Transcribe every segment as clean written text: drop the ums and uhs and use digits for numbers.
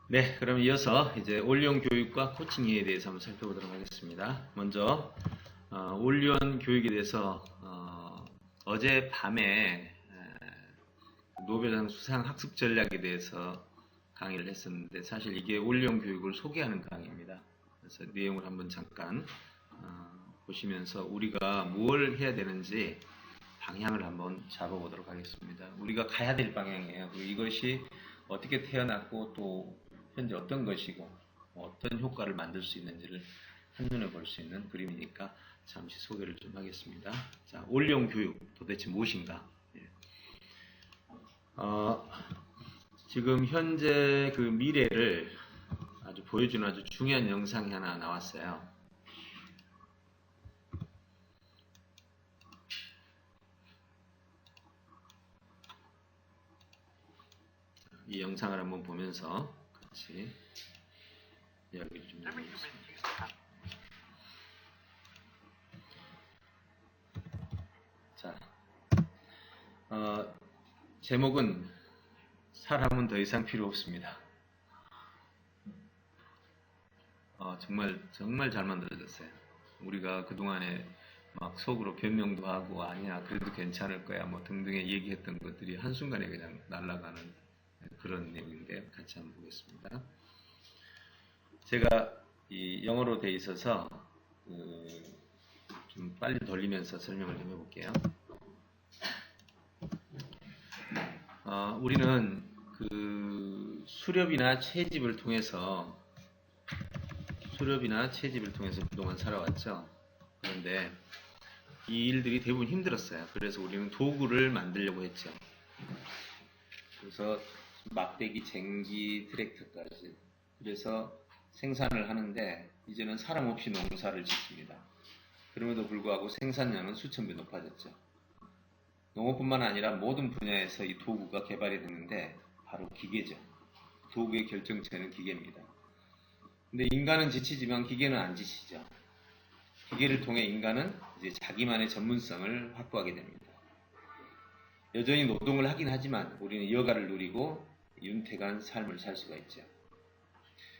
네, 그럼 이어서 이제 온리온 교육과 코칭에 대해서 한번 살펴보도록 하겠습니다. 먼저 온리온 교육에 대해서 어제 밤에 노벨상 수상 학습 전략에 대해서 강의를 했었는데 사실 이게 온리온 교육을 소개하는 강의입니다. 그래서 내용을 한번 잠깐 보시면서 우리가 뭘 해야 되는지 방향을 한번 잡아보도록 하겠습니다. 우리가 가야 될 방향이에요. 그리고 이것이 어떻게 태어났고 또 현재 어떤 것이고 어떤 효과를 만들 수 있는지를 한눈에 볼 수 있는 그림이니까 잠시 소개를 좀 하겠습니다. 자, 온리온 교육 도대체 무엇인가? 지금 현재 그 미래를 아주 보여주는 아주 중요한 영상이 하나 나왔어요. 이 영상을 한번 보면서 같이 이야기를 좀 해보겠습니다. 자, 제목은 사람은 더 이상 필요 없습니다. 정말 잘 만들어졌어요. 우리가 그동안에 막 속으로 변명도 하고 아니야 그래도 괜찮을 거야 뭐 등등의 얘기했던 것들이 한순간에 그냥 날아가는 그런 내용인데 같이 한번 보겠습니다. 제가 이 영어로 돼 있어서 좀 빨리 돌리면서 설명을 좀 해볼게요. 우리는 그 수렵이나 채집을 통해서 그동안 살아왔죠. 그런데 이 일들이 대부분 힘들었어요. 그래서 우리는 도구를 만들려고 했죠. 그래서 막대기, 쟁기, 트랙터까지. 그래서 생산을 하는데 이제는 사람 없이 농사를 짓습니다. 그럼에도 불구하고 생산량은 수천 배 높아졌죠. 농업뿐만 아니라 모든 분야에서 이 도구가 개발이 됐는데 바로 기계죠. 도구의 결정체는 기계입니다. 근데 인간은 지치지만 기계는 안 지치죠. 기계를 통해 인간은 이제 자기만의 전문성을 확보하게 됩니다. 여전히 노동을 하긴 하지만 우리는 여가를 누리고 윤택한 삶을 살 수가 있죠.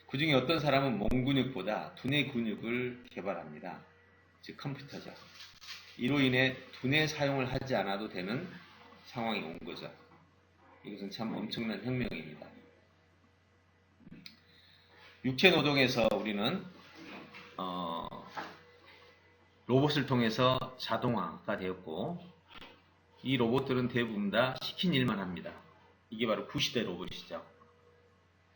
그 중에 어떤 사람은 몸 근육보다 두뇌 근육을 개발합니다. 즉 컴퓨터죠. 이로 인해 두뇌 사용을 하지 않아도 되는 상황이 온 거죠. 이것은 참 엄청난 혁명입니다. 육체 노동에서 우리는 로봇을 통해서 자동화가 되었고 이 로봇들은 대부분 다 시킨 일만 합니다. 이게 바로 구시대 로봇이죠.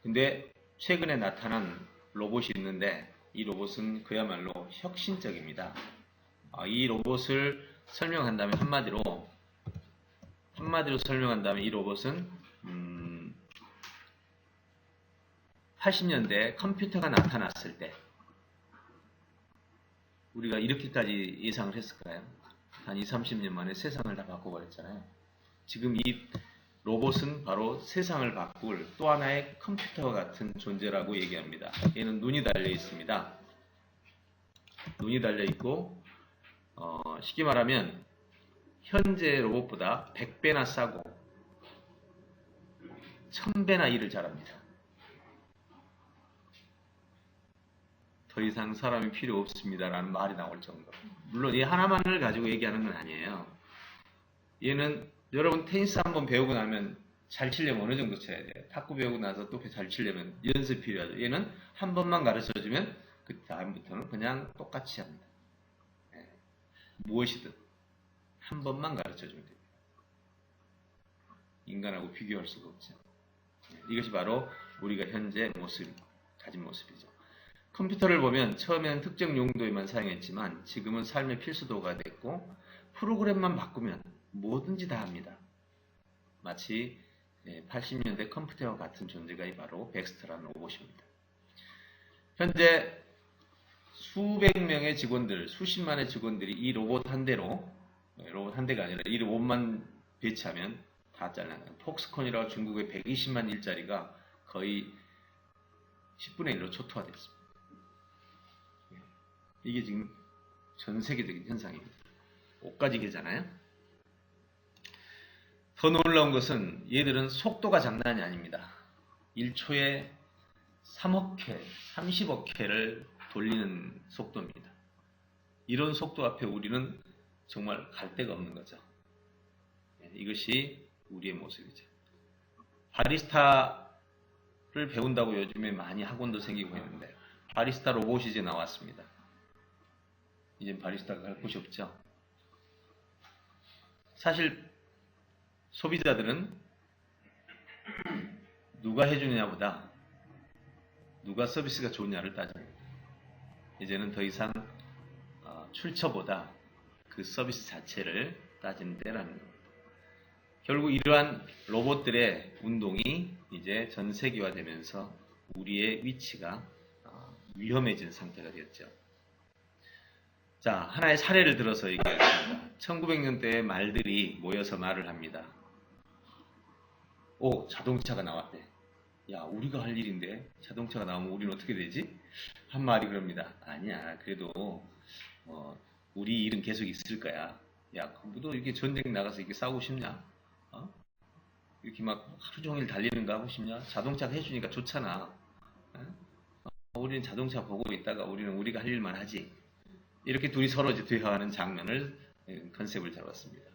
근데 최근에 나타난 로봇이 있는데 이 로봇은 그야말로 혁신적입니다. 이 로봇을 설명한다면 한마디로 설명한다면 이 로봇은 80년대 컴퓨터가 나타났을 때 우리가 이렇게까지 예상을 했을까요? 한 20, 30년 만에 세상을 다 바꿔버렸잖아요. 지금 이 로봇은 바로 세상을 바꿀 또 하나의 컴퓨터와 같은 존재라고 얘기합니다. 얘는 눈이 달려 있습니다. 눈이 달려 있고 쉽게 말하면 현재 로봇보다 100배나 싸고 1000배나 일을 잘합니다. 더 이상 사람이 필요 없습니다라는 말이 나올 정도. 물론 이 하나만을 가지고 얘기하는 건 아니에요. 얘는 여러분 테니스 한번 배우고 나면 잘 치려면 어느 정도 쳐야 돼요? 탁구 배우고 나서 또 잘 치려면 연습 필요하죠. 얘는 한 번만 가르쳐주면 그 다음부터는 그냥 똑같이 합니다. 무엇이든 한 번만 가르쳐주면 됩니다. 인간하고 비교할 수가 없죠. 이것이 바로 우리가 현재 가진 모습이죠. 컴퓨터를 보면 처음에는 특정 용도에만 사용했지만 지금은 삶의 필수도가 됐고 프로그램만 바꾸면 뭐든지 다 합니다. 마치 80년대 컴퓨터와 같은 존재가 바로 벡스터라는 로봇입니다. 현재 수백 명의 직원들, 수십만의 직원들이 이 로봇 한 대로, 로봇 한 대가 아니라 이 로봇만 배치하면 다 잘라나요. 폭스콘이라고 중국의 120만 일자리가 거의 10분의 1로 초토화됐습니다. 이게 지금 전 세계적인 현상입니다. 옷까지 개잖아요. 더 놀라운 것은 얘들은 속도가 장난이 아닙니다. 1초에 3억 회, 30억 회를 돌리는 속도입니다. 이런 속도 앞에 우리는 정말 갈 데가 없는 거죠. 이것이 우리의 모습이죠. 바리스타를 배운다고 요즘에 많이 학원도 생기고 있는데 바리스타 로봇이 이제 나왔습니다. 이제 바리스타가 갈 곳이 없죠. 사실 소비자들은 누가 해주느냐보다 누가 서비스가 좋냐를 따집니다. 이제는 더 이상 출처보다 그 서비스 자체를 따지는 때라는 겁니다. 결국 이러한 로봇들의 운동이 이제 전 세계화되면서 우리의 위치가 위험해진 상태가 되었죠. 자, 하나의 사례를 들어서 얘기하겠습니다. 1900년대에 말들이 모여서 말을 합니다. 오, 자동차가 나왔대. 야, 우리가 할 일인데 자동차가 나오면 우리는 어떻게 되지? 한 말이 그럽니다. 아니야, 그래도 우리 일은 계속 있을 거야. 야, 너 이렇게 전쟁 나가서 이렇게 싸우고 싶냐? 이렇게 막 하루 종일 달리는 거 하고 싶냐? 자동차가 해주니까 좋잖아. 우리는 자동차 보고 있다가 우리는 우리가 할 일만 하지. 이렇게 둘이 서로 이제 대화하는 장면을 컨셉을 잡았습니다.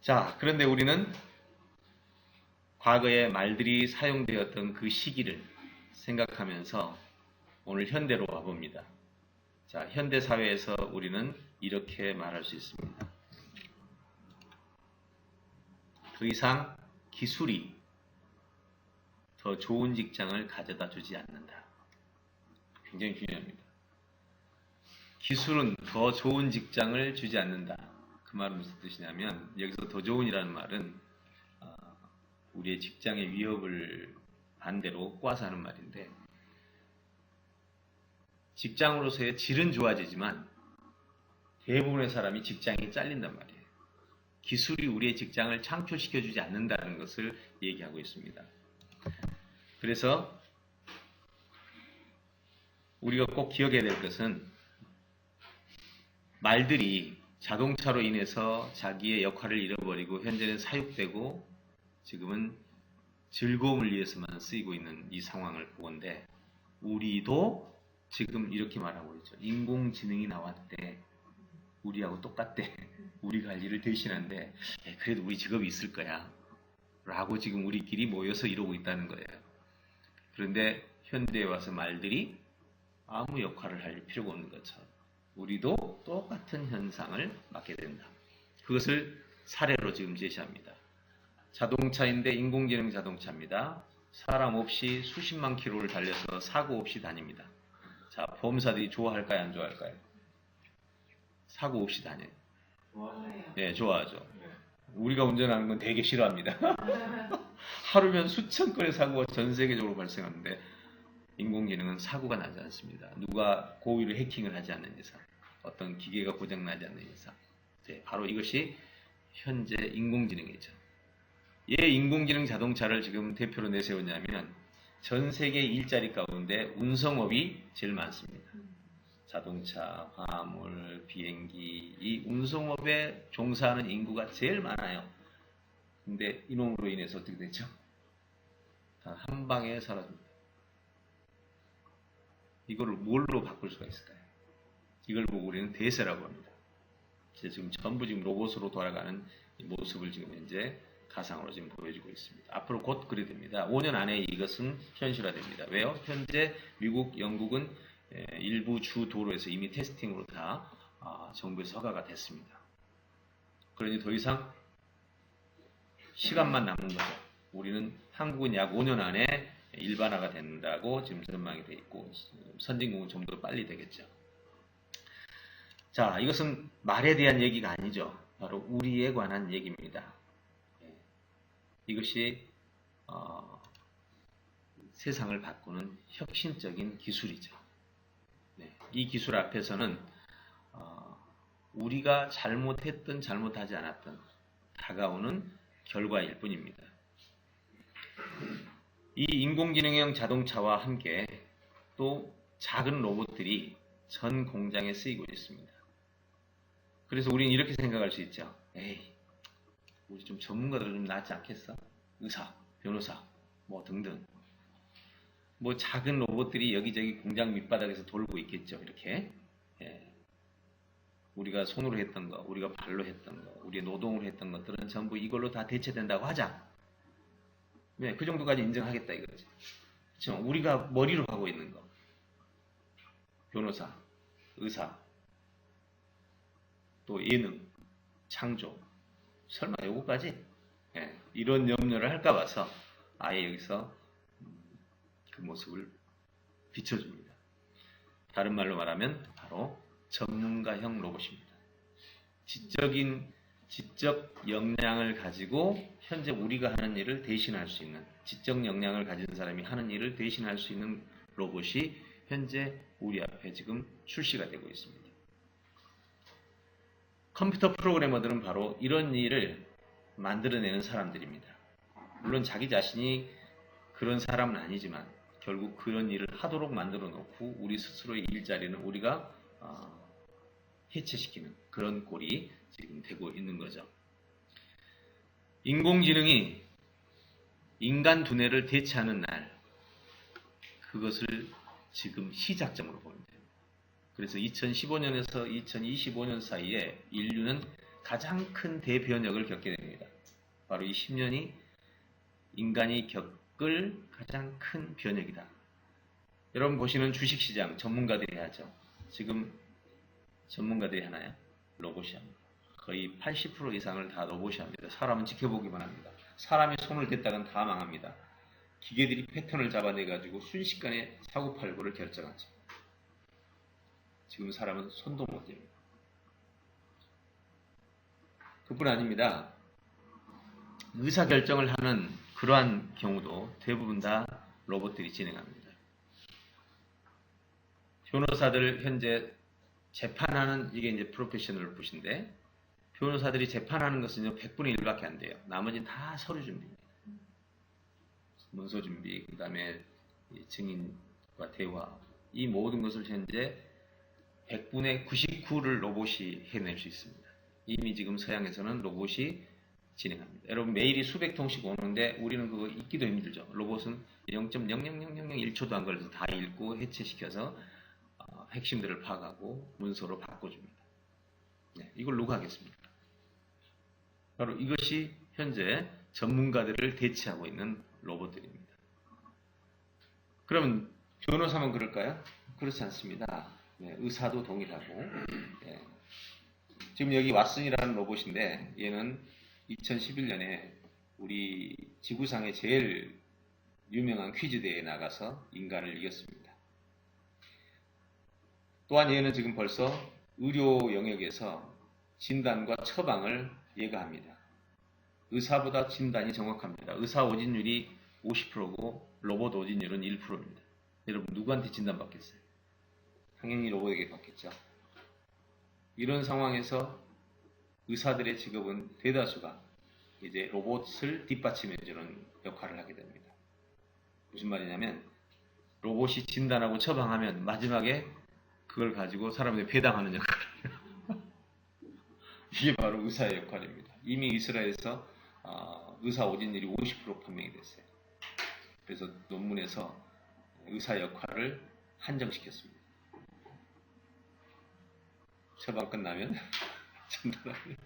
자, 그런데 우리는 과거에 말들이 사용되었던 그 시기를 생각하면서 오늘 현대로 와봅니다. 자, 현대 사회에서 우리는 이렇게 말할 수 있습니다. 더 이상 기술이 더 좋은 직장을 가져다 주지 않는다. 굉장히 중요합니다. 기술은 더 좋은 직장을 주지 않는다. 그 말은 무슨 뜻이냐면 여기서 더 좋은이라는 말은 우리의 직장의 위협을 반대로 꼬아서 하는 말인데 직장으로서의 질은 좋아지지만 대부분의 사람이 직장이 잘린단 말이에요. 기술이 우리의 직장을 창출시켜주지 않는다는 것을 얘기하고 있습니다. 그래서 우리가 꼭 기억해야 될 것은 말들이 자동차로 인해서 자기의 역할을 잃어버리고 현재는 사육되고 지금은 즐거움을 위해서만 쓰이고 있는 이 상황을 보건대 우리도 지금 이렇게 말하고 있죠. 인공지능이 나왔대. 우리하고 똑같대. 우리가 할 일을 대신한데 그래도 우리 직업이 있을 거야. 라고 지금 우리끼리 모여서 이러고 있다는 거예요. 그런데 현대에 와서 말들이 아무 역할을 할 필요가 없는 것처럼 우리도 똑같은 현상을 맞게 된다. 그것을 사례로 지금 제시합니다. 자동차인데 인공지능 자동차입니다. 사람 없이 수십만 킬로를 달려서 사고 없이 다닙니다. 자, 보험사들이 좋아할까요? 안 좋아할까요? 사고 없이 다녀요. 네, 좋아하죠. 우리가 운전하는 건 되게 싫어합니다. 하루면 수천 건의 사고가 전 세계적으로 발생하는데 인공지능은 사고가 나지 않습니다. 누가 고의로 해킹을 하지 않는 이상, 어떤 기계가 고장나지 않는 이상. 네, 바로 이것이 현재 인공지능이죠. 왜 인공지능 자동차를 지금 대표로 내세웠냐면 전 세계 일자리 가운데 운송업이 제일 많습니다. 자동차, 화물, 비행기, 이 운송업에 종사하는 인구가 제일 많아요. 근데 이놈으로 인해서 어떻게 되죠? 단 한 방에 사라집니다. 이거를 뭘로 바꿀 수가 있을까요? 이걸 보고 우리는 대세라고 합니다. 지금 전부 지금 로봇으로 돌아가는 이 모습을 지금 현재 가상으로 지금 보여주고 있습니다. 앞으로 곧 그리 됩니다. 5년 안에 이것은 현실화됩니다. 왜요? 현재 미국, 영국은 일부 주 도로에서 이미 테스팅으로 다 정부에서 허가가 됐습니다. 그러니 더 이상 시간만 남은 거죠. 우리는 한국은 약 5년 안에 일반화가 된다고 지금 전망이 되어 있고 선진국은 좀 더 빨리 되겠죠. 자, 이것은 말에 대한 얘기가 아니죠. 바로 우리에 관한 얘기입니다. 이것이 세상을 바꾸는 혁신적인 기술이죠. 네, 이 기술 앞에서는 우리가 잘못했든 잘못하지 않았든 다가오는 결과일 뿐입니다. 이 인공지능형 자동차와 함께 또 작은 로봇들이 전 공장에 쓰이고 있습니다. 그래서 우리는 이렇게 생각할 수 있죠. 에이, 우리 좀 전문가들 좀 낫지 않겠어? 의사, 변호사, 뭐 등등. 뭐 작은 로봇들이 여기저기 공장 밑바닥에서 돌고 있겠죠. 이렇게. 예. 우리가 손으로 했던 거, 우리가 발로 했던 거, 우리 노동으로 했던 것들은 전부 이걸로 다 대체된다고 하자. 네, 그 정도까지 인정하겠다 이거지. 그렇죠? 우리가 머리로 하고 있는 거. 변호사, 의사, 또 예능, 창조. 설마 요거까지? 예, 이런 염려를 할까 봐서 아예 여기서 그 모습을 비춰줍니다. 다른 말로 말하면 바로 전문가형 로봇입니다. 지적 역량을 가지고 현재 우리가 하는 일을 대신할 수 있는, 지적 역량을 가진 사람이 하는 일을 대신할 수 있는 로봇이 현재 우리 앞에 지금 출시가 되고 있습니다. 컴퓨터 프로그래머들은 바로 이런 일을 만들어내는 사람들입니다. 물론 자기 자신이 그런 사람은 아니지만 결국 그런 일을 하도록 만들어 놓고 우리 스스로의 일자리는 우리가 해체시키는 그런 꼴이 지금 되고 있는 거죠. 인공지능이 인간 두뇌를 대체하는 날, 그것을 지금 시작점으로 보면 됩니다. 그래서 2015년에서 2025년 사이에 인류는 가장 큰 대변혁을 겪게 됩니다. 바로 이 10년이 인간이 겪을 가장 큰 변혁이다. 여러분 보시는 주식시장 전문가들이 하죠. 지금 전문가들이 하나요? 로봇이 합니다. 거의 80% 이상을 다 로봇이 합니다. 사람은 지켜보기만 합니다. 사람이 손을 댔다간 다 망합니다. 기계들이 패턴을 잡아내가지고 순식간에 사고팔고를 결정하죠. 지금 사람은 손도 못 댑니다. 그뿐 아닙니다. 의사결정을 하는 그러한 경우도 대부분 다 로봇들이 진행합니다. 변호사들 현재 재판하는, 이게 이제 프로페셔널 붓인데, 변호사들이 재판하는 것은 100분의 1밖에 안 돼요. 나머지는 다 서류 준비입니다. 문서 준비, 그 다음에 증인과 대화, 이 모든 것을 현재 100분의 99를 로봇이 해낼 수 있습니다. 이미 지금 서양에서는 로봇이 진행합니다. 여러분 메일이 수백 통씩 오는데 우리는 그거 읽기도 힘들죠. 로봇은 0.00001초도 안 걸려서 다 읽고 해체시켜서 핵심들을 파악하고 문서로 바꿔줍니다. 네, 이걸 누가 하겠습니까? 바로 이것이 현재 전문가들을 대체하고 있는 로봇들입니다. 그러면 변호사만 그럴까요? 그렇지 않습니다. 네, 의사도 동일하고. 네. 지금 여기 왓슨이라는 로봇인데 얘는 2011년에 우리 지구상의 제일 유명한 퀴즈 대회에 나가서 인간을 이겼습니다. 또한 얘는 지금 벌써 의료 영역에서 진단과 처방을 얘가 합니다. 의사보다 진단이 정확합니다. 의사 오진율이 50%고 로봇 오진율은 1%입니다. 여러분 누구한테 진단받겠어요? 당연히 로봇에게 받겠죠. 이런 상황에서 의사들의 직업은 대다수가 이제 로봇을 뒷받침해주는 역할을 하게 됩니다. 무슨 말이냐면 로봇이 진단하고 처방하면 마지막에 그걸 가지고 사람들이 배당하는 역할을 해요. 이게 바로 의사의 역할입니다. 이미 이스라엘에서 의사 오진율이 50% 판명이 됐어요. 그래서 논문에서 의사 역할을 한정시켰습니다. 처방 끝나면 진단하는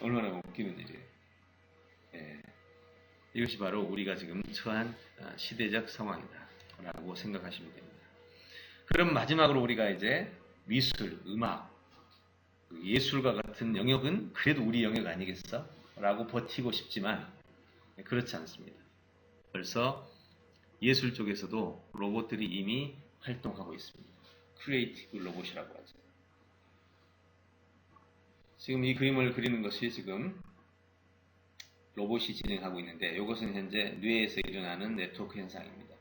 얼마나 웃기는 일이에요. 예. 이것이 바로 우리가 지금 처한 시대적 상황이다 라고 생각하시면 됩니다. 그럼 마지막으로 우리가 이제 미술, 음악, 예술과 같은 영역은 그래도 우리 영역 아니겠어? 라고 버티고 싶지만 그렇지 않습니다. 벌써 예술 쪽에서도 로봇들이 이미 활동하고 있습니다. 크리에이티브 로봇이라고 하죠. 지금 이 그림을 그리는 것이 지금 로봇이 진행하고 있는데 이것은 현재 뇌에서 일어나는 네트워크 현상입니다.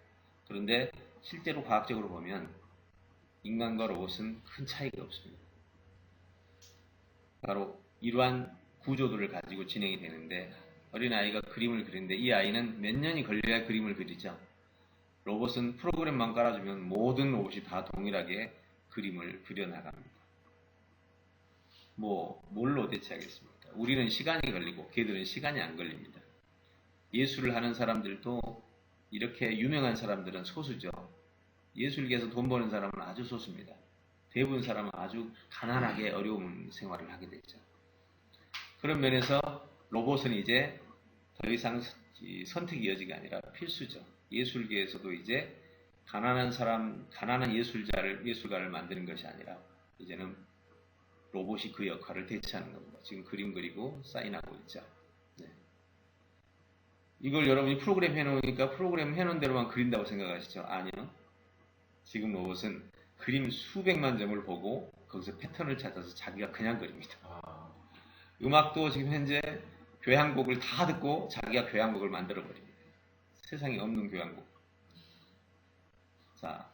그런데 실제로 과학적으로 보면 인간과 로봇은 큰 차이가 없습니다. 바로 이러한 구조들을 가지고 진행이 되는데 어린아이가 그림을 그리는데 이 아이는 몇 년이 걸려야 그림을 그리죠. 로봇은 프로그램만 깔아주면 모든 로봇이 다 동일하게 그림을 그려나갑니다. 뭘로 대체하겠습니까? 우리는 시간이 걸리고 걔들은 시간이 안 걸립니다. 예술을 하는 사람들도 이렇게 유명한 사람들은 소수죠. 예술계에서 돈 버는 사람은 아주 소수입니다. 대부분 사람은 아주 가난하게 어려운 생활을 하게 되죠. 그런 면에서 로봇은 이제 더 이상 선택이 여지가 아니라 필수죠. 예술계에서도 이제 가난한 예술가를 만드는 것이 아니라 이제는 로봇이 그 역할을 대체하는 겁니다. 지금 그림 그리고 사인하고 있죠. 네. 이걸 여러분이 프로그램 해놓으니까 프로그램 해놓은 대로만 그린다고 생각하시죠? 아니요. 지금 로봇은 그림 수백만 점을 보고 거기서 패턴을 찾아서 자기가 그냥 그립니다. 음악도 지금 현재 교향곡을 다 듣고 자기가 교향곡을 만들어 버립니다. 세상에 없는 교향곡. 자,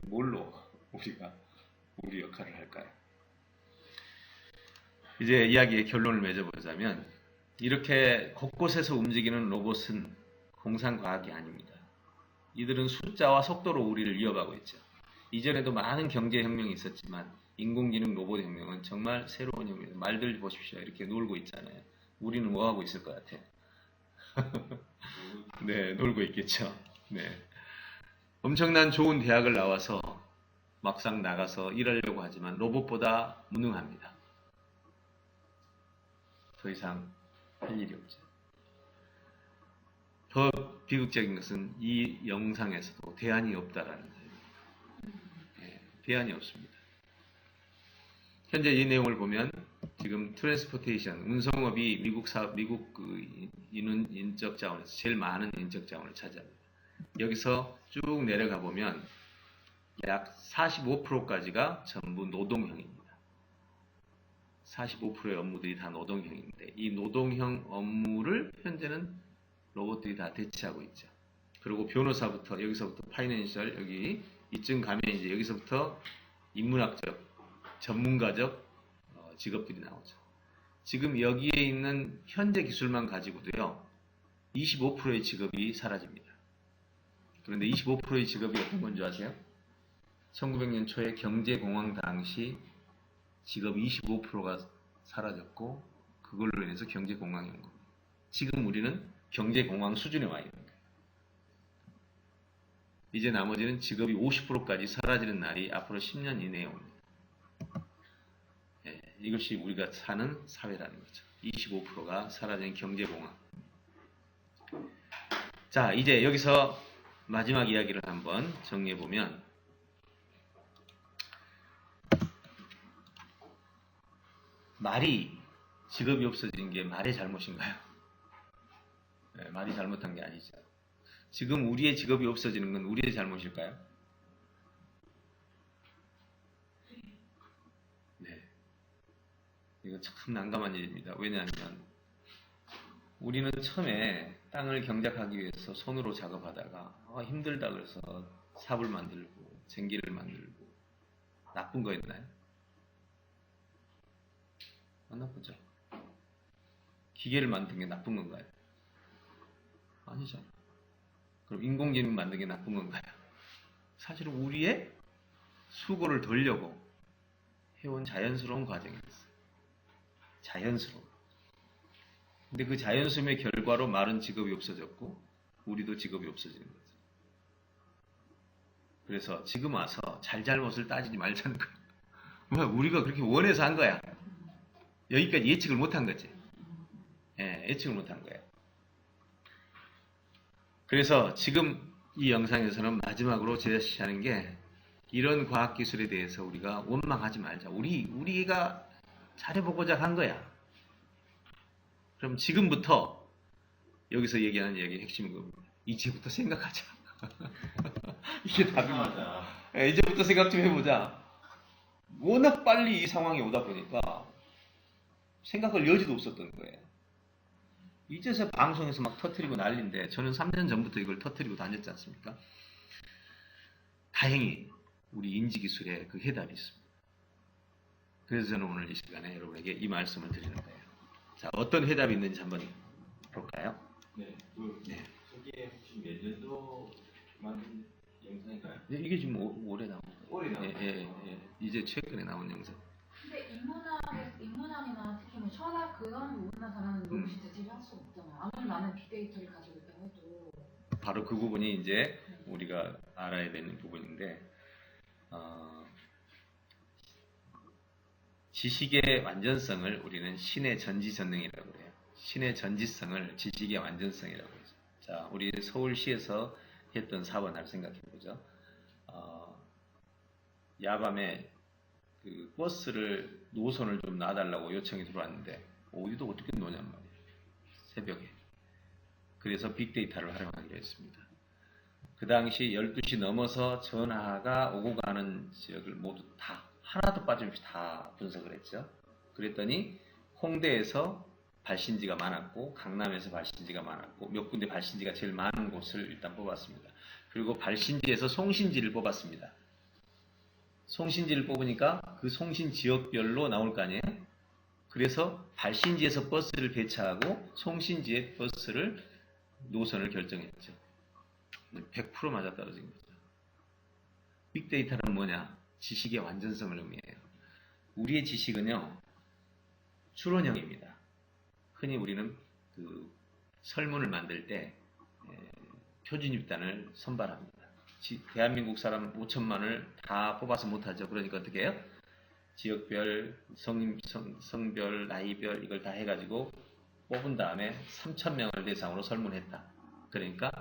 뭘로 우리가 우리 역할을 할까요? 이제 이야기의 결론을 맺어보자면 이렇게 곳곳에서 움직이는 로봇은 공상과학이 아닙니다. 이들은 숫자와 속도로 우리를 이어가고 있죠. 이전에도 많은 경제혁명이 있었지만 인공지능 로봇 혁명은 정말 새로운 혁명입니다. 말들 보십시오. 이렇게 놀고 있잖아요. 우리는 뭐 하고 있을 것 같아요? 네, 놀고 있겠죠. 네. 엄청난 좋은 대학을 나와서 막상 나가서 일하려고 하지만 로봇보다 무능합니다. 더 이상 할 일이 없죠. 더 비극적인 것은 이 영상에서도 대안이 없다라는 거예요. 네, 대안이 없습니다. 현재 이 내용을 보면 지금 트랜스포테이션, 운송업이 미국 그 인적 자원에서 제일 많은 인적 자원을 차지합니다. 여기서 쭉 내려가 보면 약 45%까지가 전부 노동형입니다. 45%의 업무들이 다 노동형인데 이 노동형 업무를 현재는 로봇들이 다 대체하고 있죠. 그리고 변호사부터 여기서부터 파이낸셜 여기 이쯤 가면 이제 여기서부터 인문학적, 전문가적 직업들이 나오죠. 지금 여기에 있는 현대 기술만 가지고도요 25%의 직업이 사라집니다. 그런데 25%의 직업이 어떤 건지 아세요? 1900년 초에 경제공황 당시 직업 25%가 사라졌고 그걸로 인해서 경제공황이 온 겁니다. 지금 우리는 경제공황 수준에 와 있는 거예요. 이제 나머지는 직업이 50%까지 사라지는 날이 앞으로 10년 이내에 옵니다. 예, 이것이 우리가 사는 사회라는 거죠. 25%가 사라진 경제공황. 자, 이제 여기서 마지막 이야기를 한번 정리해보면 말이 직업이 없어지는 게 말의 잘못인가요? 네, 말이 잘못한 게 아니죠. 지금 우리의 직업이 없어지는 건 우리의 잘못일까요? 네. 이거 참 난감한 일입니다. 왜냐하면 우리는 처음에 땅을 경작하기 위해서 손으로 작업하다가 힘들다 그래서 삽을 만들고 쟁기를 만들고 나쁜 거였나요? 안 나쁘죠. 기계를 만든 게 나쁜 건가요? 아니죠. 그럼 인공지능 만든 게 나쁜 건가요? 사실은 우리의 수고를 덜려고 해온 자연스러운 과정이었어요. 자연스러운. 근데 그 자연스러움의 결과로 말은 직업이 없어졌고 우리도 직업이 없어지는 거죠. 그래서 지금 와서 잘잘못을 따지지 말자는 거예요. 우리가 그렇게 원해서 한 거야. 여기까지 예측을 못한 거지. 예, 예측을 못한 거예요. 그래서 지금 이 영상에서는 마지막으로 제시하는 게 이런 과학기술에 대해서 우리가 원망하지 말자. 우리가 잘해보고자 한 거야. 그럼 지금부터 여기서 얘기하는 얘기의 핵심은 겁니다. 이제부터 생각하자. 이게 답입니다. 예, 이제부터 생각 좀 해보자. 워낙 빨리 이 상황이 오다 보니까 생각할 여지도 없었던 거예요. 이제서 방송에서 막 터뜨리고 난리인데 저는 3년 전부터 이걸 터뜨리고 다녔지 않습니까? 다행히 우리 인지기술에 그 해답이 있습니다. 그래서 저는 오늘 이 시간에 여러분에게 이 말씀을 드리는 거예요. 자, 어떤 해답이 있는지 한번 볼까요? 네, 저게 혹시 몇 년도 만든 영상인가요? 이게 지금 올해 나온 거예요. 올해 나온 예. 이제 최근에 나온 영상. 근데 인문학이나 특히 뭐 철학 그런 부분만 잘하는 로봇이 대체를 할 수가 없잖아요. 아무리 많은 빅데이터를 가지고 있다고 해도. 바로 그 부분이 이제 우리가 알아야 되는 부분인데, 지식의 완전성을 우리는 신의 전지전능이라고 해요. 신의 전지성을 지식의 완전성이라고 해요. 자, 우리 서울시에서 했던 사업을 하나 생각해 보죠. 야밤에 그 버스를 노선을 좀 놔달라고 요청이 들어왔는데 어디도 어떻게 노냔 말이에요. 새벽에. 그래서 빅데이터를 활용하기로 했습니다. 그 당시 12시 넘어서 전화가 오고 가는 지역을 모두 다 하나도 빠짐없이 다 분석을 했죠. 그랬더니 홍대에서 발신지가 많았고 강남에서 발신지가 많았고 몇 군데 발신지가 제일 많은 곳을 일단 뽑았습니다. 그리고 발신지에서 송신지를 뽑았습니다. 송신지를 뽑으니까 그 송신 지역별로 나올 거 아니에요? 그래서 발신지에서 버스를 배차하고 송신지의 버스를 노선을 결정했죠. 100% 맞아떨어진 거죠. 빅데이터는 뭐냐? 지식의 완전성을 의미해요. 우리의 지식은요, 추론형입니다. 흔히 우리는 그 설문을 만들 때 표준 집단을 선발합니다. 대한민국 사람 5천만을 다 뽑아서 못하죠. 그러니까 어떻게 해요? 지역별, 성별, 나이별 이걸 다 해가지고 뽑은 다음에 3,000명을 대상으로 설문했다. 그러니까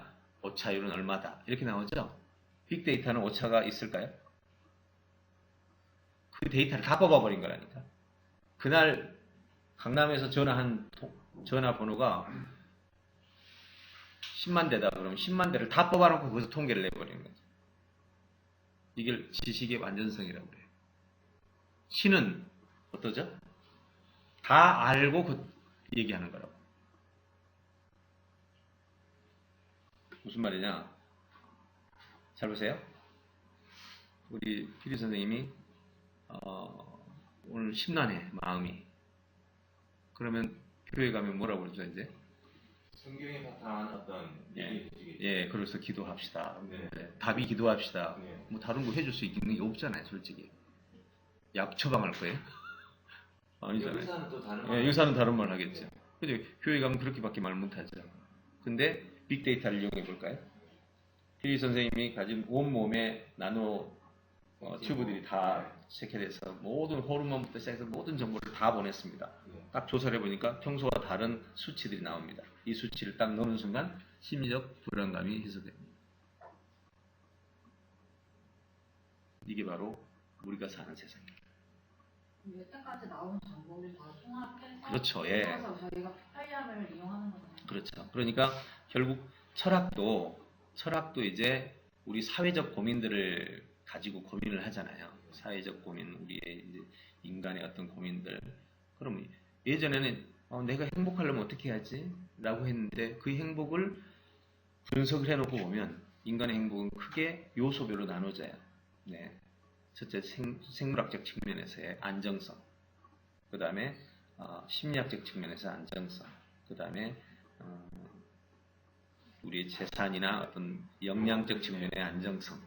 오차율은 얼마다. 이렇게 나오죠? 빅데이터는 오차가 있을까요? 그 데이터를 다 뽑아버린 거라니까. 그날 강남에서 전화한 전화번호가 10만 대다 그러면 10만 대를 다 뽑아놓고 거기서 통계를 내버리는 거죠. 이게 지식의 완전성이라고 그래요. 신은 어떠죠? 다 알고 그 얘기하는 거라고. 무슨 말이냐? 잘 보세요. 우리 피디 선생님이 오늘 심란해 마음이. 그러면 교회 가면 뭐라고 그러죠 이제? 성경에 바탕한 어떤 얘기겠죠. 예, 그래서 기도합시다. 네. 네, 답이 기도합시다. 네. 뭐 다른 거 해줄 수 있는 게 없잖아요, 솔직히. 약 처방할 거예요? 아니잖아요. 의사는 또 다른 예, 의사는 다른 말 하겠죠. 근데 교회 가면 그렇게밖에 말 못하죠. 근데 빅데이터를 이용해 볼까요? 피디 선생님이 가진 온몸에 나노 튜브들이 다 체결해서 모든 호르몬부터 시작해서 모든 정보를 다 보냈습니다. 딱 조사를 해보니까 평소와 다른 수치들이 나옵니다. 이 수치를 딱 넣는 순간 심리적 불안감이 해소됩니다. 이게 바로 우리가 사는 세상입니다. 여태까지 나온 정보를 다 통합해서 그렇죠. 예. 그래서 저희가 편리함을 이용하는 거잖아요. 그렇죠. 그러니까 결국 철학도 이제 우리 사회적 고민들을 가지고 고민을 하잖아요. 사회적 고민, 우리의 이제 인간의 어떤 고민들. 그럼 예전에는 내가 행복하려면 어떻게 해야지? 라고 했는데 그 행복을 분석을 해놓고 보면 인간의 행복은 크게 요소별로 나눠져요. 네. 첫째 생물학적 측면에서의 안정성, 그 다음에 심리학적 측면에서의 안정성, 그 다음에 우리의 재산이나 어떤 역량적 측면의 안정성,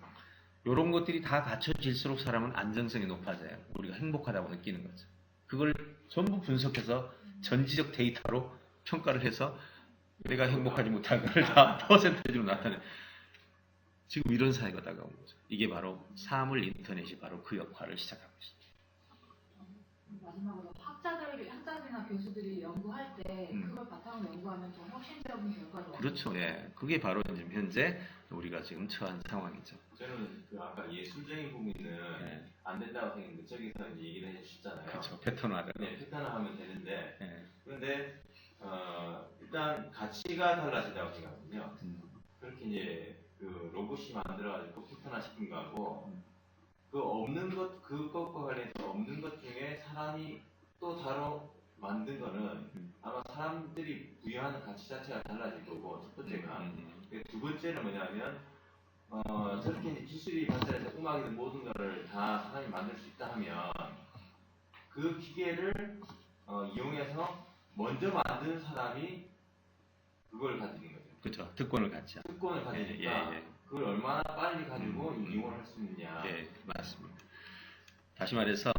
이런 것들이 다 갖춰질수록 사람은 안정성이 높아져요. 우리가 행복하다고 느끼는 거죠. 그걸 전부 분석해서 전지적 데이터로 평가를 해서 내가 행복하지 못한 걸 다 퍼센테이지로 나타내. 지금 이런 사회가 다가온 거죠. 이게 바로 사물 인터넷이 바로 그 역할을 시작하고 있습니다. 마지막으로 학자들이나 교수들이 연구할 때 그걸 바탕으로 연구하면 더 혁신적인 결과를 그렇죠. 예. 그게 바로 지금 현재 우리가 지금 처한 상황이죠. 저는 그 아까 예술적인 부분은 네. 안 된다고 생각했는데 저기서 이제 얘기를 해주셨잖아요. 그렇죠. 패턴화를. 네, 패턴화하면 되는데 예. 그런데 일단 가치가 달라진다고 생각하거든요. 그렇게 이제 그 로봇이 만들어가지고 패턴화 시킨 거하고 그 없는 것 그것과 관련해서 없는 것 중에 사람이 또 다로 만든 거는 아마 사람들이 부여하는 가치 자체가 달라질 거고 첫 번째가 두 번째는 뭐냐면 저렇게 이제 기술이 발전해서 음악이든 모든 거를 다 사람이 만들 수 있다 하면 그 기계를 이용해서 먼저 만든 사람이 그걸 가지는 거죠. 그렇죠. 특권을 갖죠. 특권을 가지니까 그걸 얼마나 빨리 가지고 이용을 할 수 있느냐. 예, 맞습니다. 다시 말해서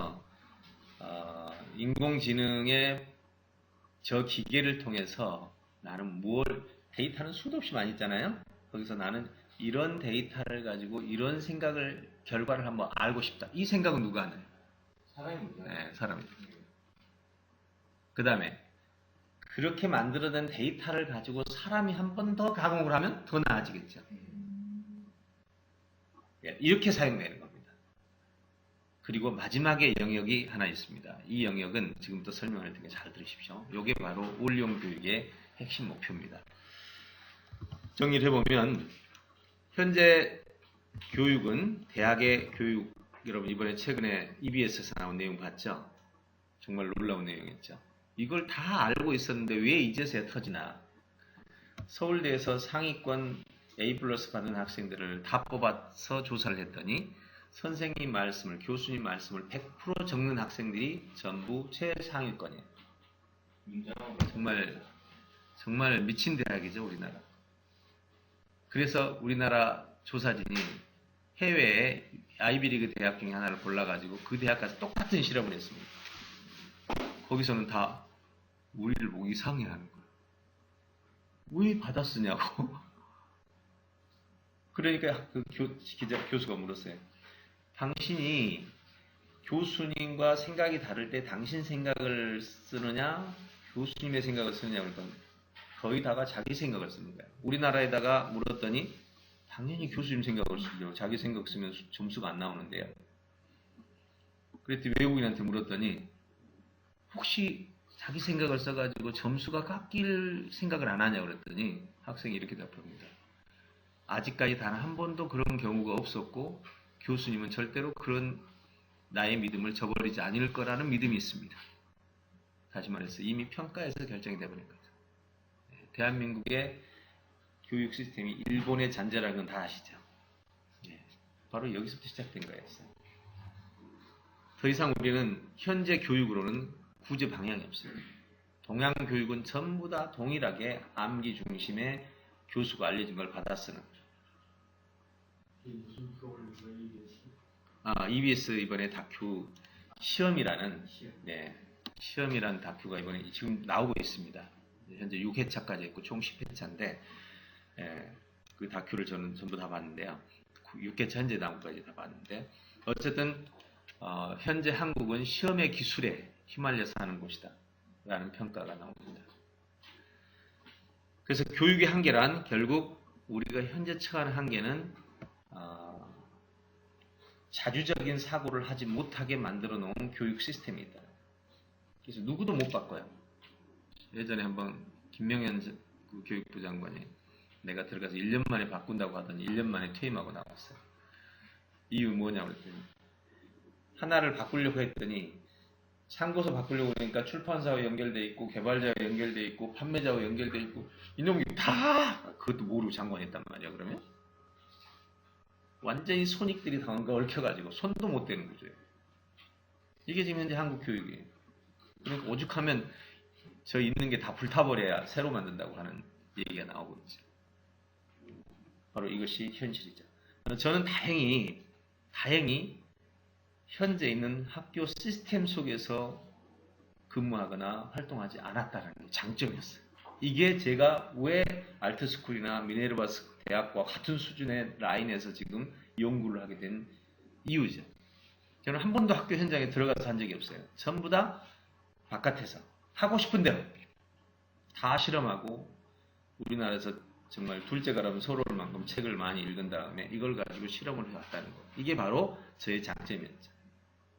인공지능의 저 기계를 통해서 나는 데이터는 수도 없이 많이 있잖아요. 거기서 나는 이런 데이터를 가지고 이런 결과를 한번 알고 싶다. 이 생각은 누가 하나요? 사람입니다. 네, 사람이. 그 다음에 그렇게 만들어낸 데이터를 가지고 사람이 한 번 더 가공을 하면 더 나아지겠죠. 이렇게 사용되는 겁니다. 그리고 마지막에 영역이 하나 있습니다. 이 영역은 지금부터 설명할 테니까 잘 들으십시오. 이게 바로 올용 교육의 핵심 목표입니다. 정리를 해보면 현재 교육은 대학의 교육, 여러분 이번에 최근에 EBS에서 나온 내용 봤죠? 정말 놀라운 내용이었죠. 이걸 다 알고 있었는데 왜 이제서야 터지나? 서울대에서 상위권 A+ 받은 학생들을 다 뽑아서 조사를 했더니 선생님 말씀을, 교수님 말씀을 100% 적는 학생들이 전부 최상위권이에요. 정말 미친 대학이죠, 우리나라. 그래서 우리나라 조사진이 해외에 아이비리그 대학 중에 하나를 골라가지고 그 대학 가서 똑같은 실험을 했습니다. 거기서는 다 우리를 보고 이상해하는 거예요. 왜 받았으냐고. 그러니까 그 교수가 물었어요. 당신이 교수님과 생각이 다를 때 당신 생각을 쓰느냐 교수님의 생각을 쓰느냐 그러니까 거의 다가 자기 생각을 쓰는 거예요. 우리나라에다가 물었더니 당연히 교수님 생각을 쓰죠. 자기 생각 쓰면 점수가 안 나오는데요. 그랬더니 외국인한테 물었더니 혹시 자기 생각을 써가지고 점수가 깎일 생각을 안 하냐 그랬더니 학생이 이렇게 답합니다. 아직까지 단 한 번도 그런 경우가 없었고 교수님은 절대로 그런 나의 믿음을 저버리지 않을 거라는 믿음이 있습니다. 다시 말해서 이미 평가에서 결정이 되어버린 거죠. 대한민국의 교육 시스템이 일본의 잔재라는 건 다 아시죠? 바로 여기서부터 시작된 거였어요. 더 이상 우리는 현재 교육으로는 구제 방향이 없어요. 동양 교육은 전부 다 동일하게 암기 중심의 교수가 알려진 걸 받아 쓰는 거죠. 무슨 프로그램이에요, EBS 이번에 다큐 시험이라는 시험이라는 다큐가 이번에 지금 나오고 있습니다. 현재 6회차까지 했고 총 10회차인데 그 다큐를 저는 전부 다 봤는데요. 6회차 현재 나온 것까지 다 봤는데 어쨌든 현재 한국은 시험의 기술에 휘말려서 하는 곳이다 라는 평가가 나옵니다. 그래서 교육의 한계란 결국 우리가 현재 처하는 한계는 자주적인 사고를 하지 못하게 만들어 놓은 교육 시스템이 있다. 그래서 누구도 못 바꿔요. 예전에 한번 김명현 교육부 장관이 내가 들어가서 1년 만에 바꾼다고 하더니 1년 만에 퇴임하고 나왔어요. 이유 뭐냐고 그랬더니 하나를 바꾸려고 했더니 참고서 바꾸려고 그러니까 출판사와 연결돼 있고 개발자와 연결돼 있고 판매자와 연결돼 있고 이놈이 다 그것도 모르고 장관이 했단 말이야. 그러면 완전히 손익들이 다 얽혀가지고 손도 못 대는 구조예요. 이게 지금 현재 한국 교육이에요. 그러니까 오죽하면 저 있는 게 다 불타버려야 새로 만든다고 하는 얘기가 나오고 있죠. 바로 이것이 현실이죠. 저는 다행히 현재 있는 학교 시스템 속에서 근무하거나 활동하지 않았다는 게 장점이었어요. 이게 제가 왜 알트스쿨이나 미네르바 대학과 같은 수준의 라인에서 지금 연구를 하게 된 이유죠. 저는 한 번도 학교 현장에 들어가서 한 적이 없어요. 전부 다 바깥에서 하고 싶은 대로 다 실험하고 우리나라에서 정말 둘째가라면 서로를 만큼 책을 많이 읽은 다음에 이걸 가지고 실험을 해왔다는 거. 이게 바로 저의 장점이었죠.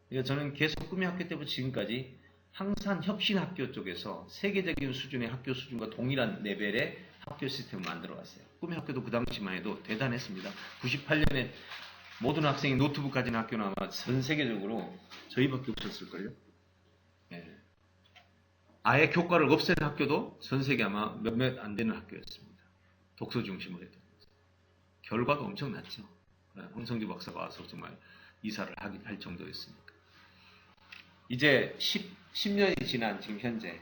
그러니까 저는 계속 꿈의 학교 때부터 지금까지 항상 혁신학교 쪽에서 세계적인 수준의 학교 수준과 동일한 레벨의 학교 시스템을 만들어 왔어요. 꿈의 학교도 그 당시만 해도 대단했습니다. 98년에 모든 학생이 노트북 가진 학교는 아마 전 세계적으로 저희밖에 없었을걸요. 아예 교과를 없앤 학교도 전 세계 아마 몇몇 안 되는 학교였습니다. 독서 중심으로 했던. 결과도 엄청났죠. 홍성주 박사가 와서 정말 이사를 할 정도였으니까. 이제 10년이 지난 지금 현재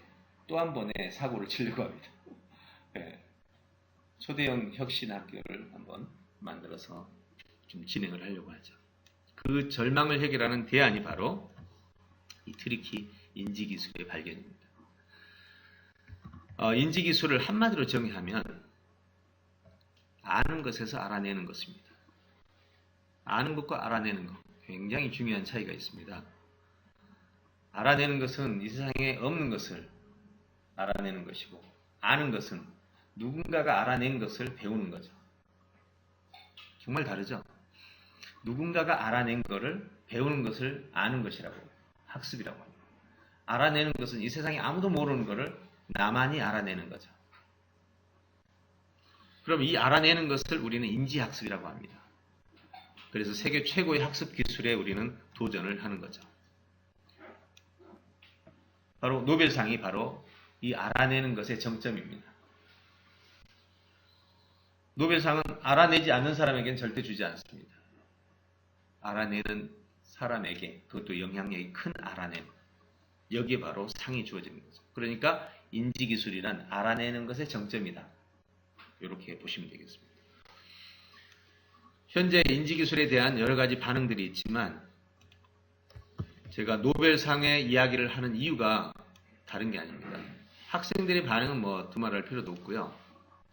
또 한 번의 사고를 치려고 합니다. 초대형 혁신 학교를 한번 만들어서 좀 진행을 하려고 하죠. 그 절망을 해결하는 대안이 바로 이 트리키 인지기술의 발견입니다. 인지기술을 한마디로 정의하면 아는 것에서 알아내는 것입니다. 아는 것과 알아내는 것 굉장히 중요한 차이가 있습니다. 알아내는 것은 이 세상에 없는 것을 알아내는 것이고 아는 것은 누군가가 알아낸 것을 배우는 거죠. 정말 다르죠? 누군가가 알아낸 것을 배우는 것을 아는 것이라고 학습이라고 합니다. 알아내는 것은 이 세상에 아무도 모르는 것을 나만이 알아내는 거죠. 그럼 이 알아내는 것을 우리는 인지학습이라고 합니다. 그래서 세계 최고의 학습 기술에 우리는 도전을 하는 거죠. 바로 노벨상이 바로 이 알아내는 것의 정점입니다. 노벨상은 알아내지 않는 사람에게는 절대 주지 않습니다. 알아내는 사람에게 그것도 영향력이 큰 알아냄 여기에 바로 상이 주어지는 거죠. 그러니까 인지기술이란 알아내는 것의 정점이다. 이렇게 보시면 되겠습니다. 현재 인지기술에 대한 여러 가지 반응들이 있지만 제가 노벨상의 이야기를 하는 이유가 다른 게 아닙니다. 학생들의 반응은 뭐 두말할 필요도 없고요.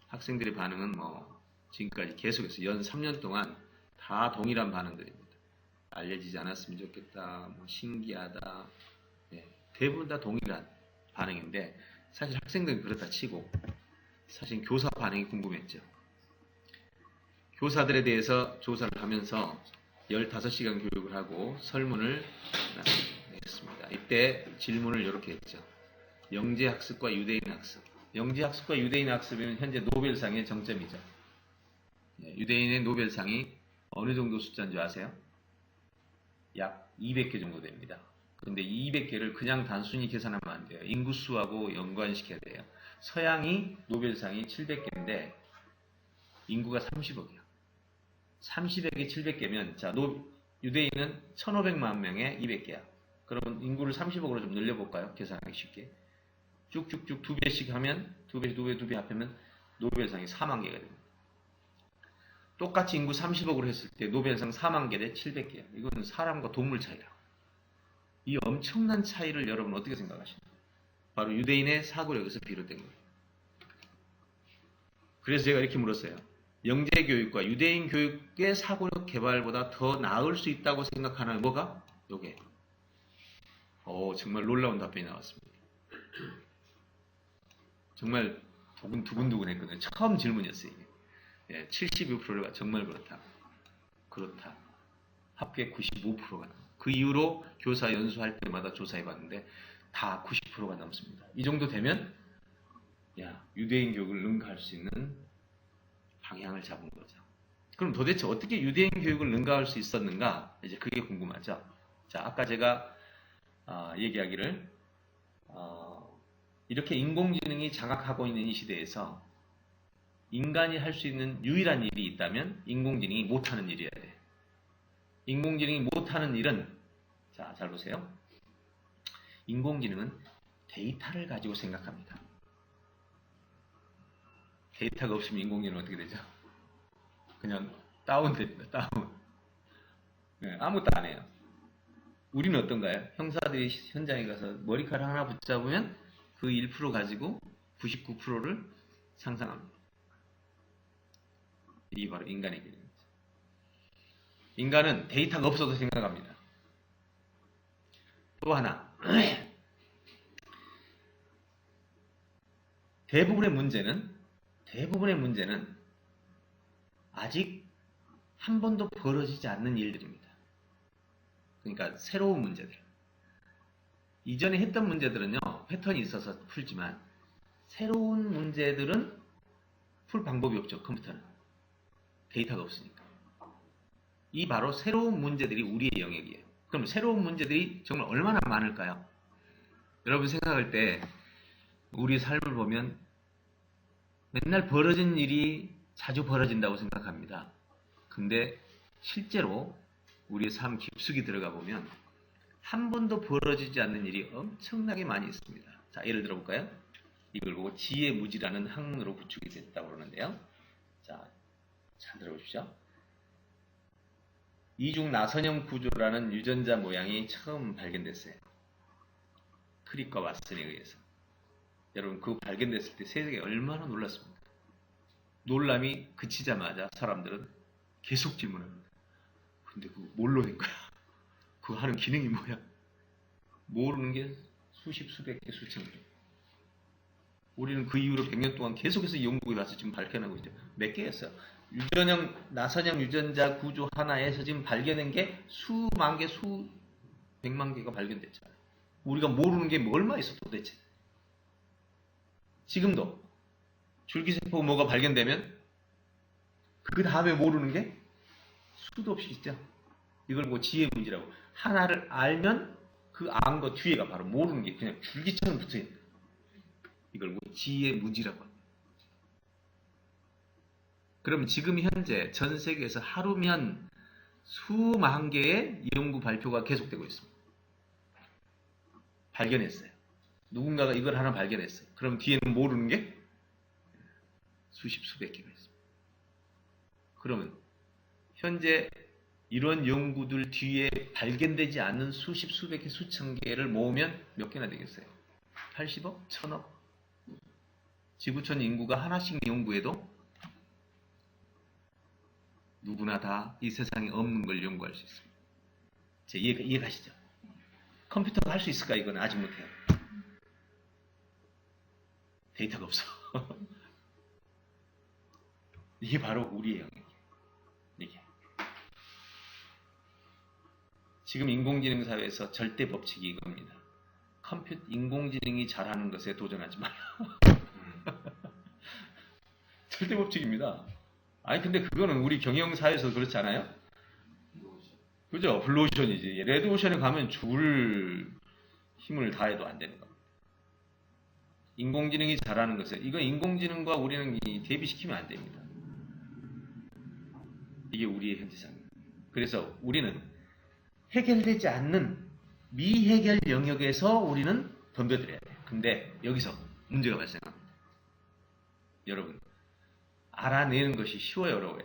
학생들의 반응은 뭐 지금까지 계속해서 연 3년 동안 다 동일한 반응들입니다. 알려지지 않았으면 좋겠다, 뭐 신기하다, 네, 대부분 다 동일한 반응인데 사실 학생들은 그렇다 치고 사실 교사 반응이 궁금했죠. 교사들에 대해서 조사를 하면서 15시간 교육을 하고 설문을 했습니다. 이때 질문을 이렇게 했죠. 영재학습과 유대인학습. 영재학습과 유대인학습은 현재 노벨상의 정점이죠. 유대인의 노벨상이 어느 정도 숫자인 줄 아세요? 약 200개 정도 됩니다. 그런데 200개를 그냥 단순히 계산하면 안 돼요. 인구수하고 연관시켜야 돼요. 서양이 노벨상이 700개인데 인구가 30억이요. 30억에 700개면 자, 유대인은 1500만 명에 200개야. 그러면 인구를 30억으로 좀 늘려볼까요? 계산하기 쉽게. 쭉쭉쭉 2배씩 하면 2배 합하면 노벨상이 4만 개가 됩니다. 똑같이 인구 30억으로 했을 때 노벨상 4만 개 대 700개야. 이건 사람과 동물 차이라. 이 엄청난 차이를 여러분 어떻게 생각하십니까? 바로 유대인의 사고력에서 비롯된 거예요. 그래서 제가 이렇게 물었어요. 영재 교육과 유대인 교육의 사고력 개발보다 더 나을 수 있다고 생각하나요? 뭐가? 요게. 정말 놀라운 답변이 나왔습니다. 정말 두근두근 했거든요. 처음 질문이었어요. 이게. 72%가 정말 그렇다. 그렇다. 합격 95%가 넘어요. 그 이후로 교사 연수할 때마다 조사해봤는데 다 90%가 넘습니다. 이 정도 되면 유대인 교육을 능가할 수 있는 방향을 잡은 거죠. 그럼 도대체 어떻게 유대인 교육을 능가할 수 있었는가? 이제 그게 궁금하죠. 자, 아까 제가 얘기하기를 이렇게 인공지능이 장악하고 있는 이 시대에서 인간이 할 수 있는 유일한 일이 있다면 인공지능이 못하는 일이어야 돼. 인공지능이 못하는 일은 자, 잘 보세요. 인공지능은 데이터를 가지고 생각합니다. 데이터가 없으면 인공지능은 어떻게 되죠? 그냥 다운됩니다. 다운. 네, 아무것도 안 해요. 우리는 어떤가요? 형사들이 현장에 가서 머리카락 하나 붙잡으면 그 1% 가지고 99%를 상상합니다. 이게 바로 인간의 기능이죠. 인간은 데이터가 없어도 생각합니다. 또 하나. 대부분의 문제는 아직 한 번도 벌어지지 않는 일들입니다. 그러니까 새로운 문제들. 이전에 했던 문제들은요, 패턴이 있어서 풀지만 새로운 문제들은 풀 방법이 없죠. 컴퓨터는. 데이터가 없으니까. 이 바로 새로운 문제들이 우리의 영역이에요. 그럼 새로운 문제들이 정말 얼마나 많을까요? 여러분 생각할 때 우리 삶을 보면 맨날 벌어진 일이 자주 벌어진다고 생각합니다. 근데 실제로 우리의 삶 깊숙이 들어가 보면 한 번도 벌어지지 않는 일이 엄청나게 많이 있습니다. 자, 예를 들어 볼까요? 이걸 보고 지혜무지라는 학문으로 구축이 됐다고 그러는데요. 자, 잘 들어보십시오. 이중 나선형 구조라는 유전자 모양이 처음 발견됐어요. 크릭과 왓슨에 의해서. 여러분 그거 발견됐을 때 세상에 얼마나 놀랐습니까? 놀람이 그치자마자 사람들은 계속 질문합니다. 근데 그거 뭘로 된 거야? 그거 하는 기능이 뭐야? 모르는 게 수십 수백 개 수천 개. 우리는 그 이후로 100년 동안 계속해서 연구에 가서 지금 밝혀내고 있죠. 몇 개였어요? 나선형 유전자 구조 하나에서 지금 발견한 게 수만 개, 수백만 개가 발견됐잖아요. 우리가 모르는 게 얼마 있어 도대체. 지금도 줄기세포 뭐가 발견되면 그 다음에 모르는 게 수도 없이 있죠. 이걸 뭐 지혜 문제라고. 하나를 알면 그 안 거 뒤에가 바로 모르는 게 그냥 줄기처럼 붙어있는. 이걸 뭐 지혜 무지라고 합니다. 그럼 지금 현재 전 세계에서 하루면 수만 개의 연구 발표가 계속되고 있습니다. 발견했어요. 누군가가 이걸 하나 발견했어요. 그럼 뒤에는 모르는 게 수십 수백 개가 있습니다. 그러면 현재 이런 연구들 뒤에 발견되지 않는 수십 수백 개 수천 개를 모으면 몇 개나 되겠어요? 80억? 1000억? 지구촌 인구가 하나씩 연구해도 누구나 다 이 세상에 없는 걸 연구할 수 있습니다. 제 이해 가시죠? 컴퓨터가 할 수 있을까? 이건 아직 못해요. 데이터가 없어. 이게 바로 우리의 영역이에요. 이게. 지금 인공지능 사회에서 절대 법칙이 이겁니다. 인공지능이 잘하는 것에 도전하지 마라. 절대 법칙입니다. 아니 근데 그거는 우리 경영사에서 그렇지 않아요? 그죠? 블루오션이지. 레드오션에 가면 죽을 힘을 다해도 안 되는 겁니다. 인공지능이 잘하는 것에 이건 인공지능과 우리는 대비시키면 안 됩니다. 이게 우리의 현재 상황입니다. 그래서 우리는 해결되지 않는 미해결 영역에서 우리는 덤벼들어야 돼요. 근데 여기서 문제가 발생합니다. 여러분 알아내는 것이 쉬워요, 어려워요?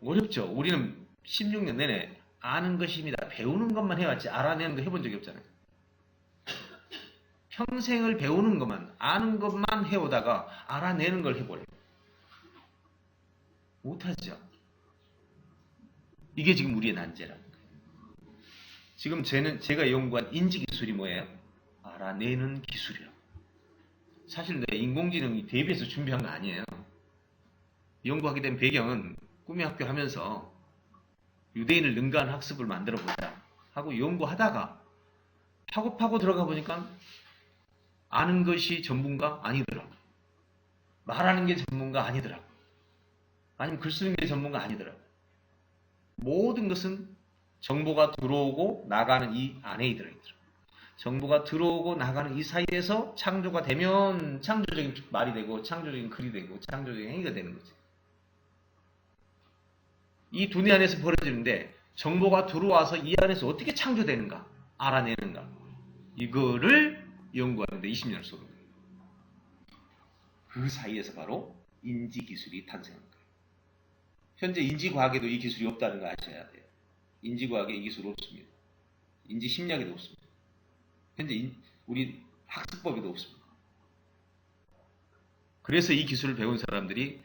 어렵죠. 우리는 16년 내내 아는 것입니다. 배우는 것만 해왔지 알아내는 거 해본 적이 없잖아요. 평생을 배우는 것만 아는 것만 해오다가 알아내는 걸 해보래요. 못하죠. 이게 지금 우리의 난제라는 거예요. 지금 제가 연구한 인지기술이 뭐예요? 알아내는 기술이라고. 사실 내 인공지능이 대비해서 준비한 거 아니에요. 연구하게 된 배경은 꿈의 학교 하면서 유대인을 능가한 학습을 만들어 보자 하고 연구하다가 파고 들어가 보니까 아는 것이 전문가 아니더라고. 말하는 게 전문가 아니더라고. 아니면 글 쓰는 게 전문가 아니더라고. 모든 것은 정보가 들어오고 나가는 이 안에 들어있더라고. 정보가 들어오고 나가는 이 사이에서 창조가 되면 창조적인 말이 되고 창조적인 글이 되고 창조적인 행위가 되는 거지. 이 두뇌 안에서 벌어지는데 정보가 들어와서 이 안에서 어떻게 창조되는가 알아내는가 이거를 연구하는데 20년을 쏘는 거예요. 그 사이에서 바로 인지기술이 탄생한 거예요. 현재 인지과학에도 이 기술이 없다는 거 아셔야 돼요. 인지과학에 이 기술 없습니다. 인지심리학에도 없습니다. 현재 우리 학습법에도 없습니다. 그래서 이 기술을 배운 사람들이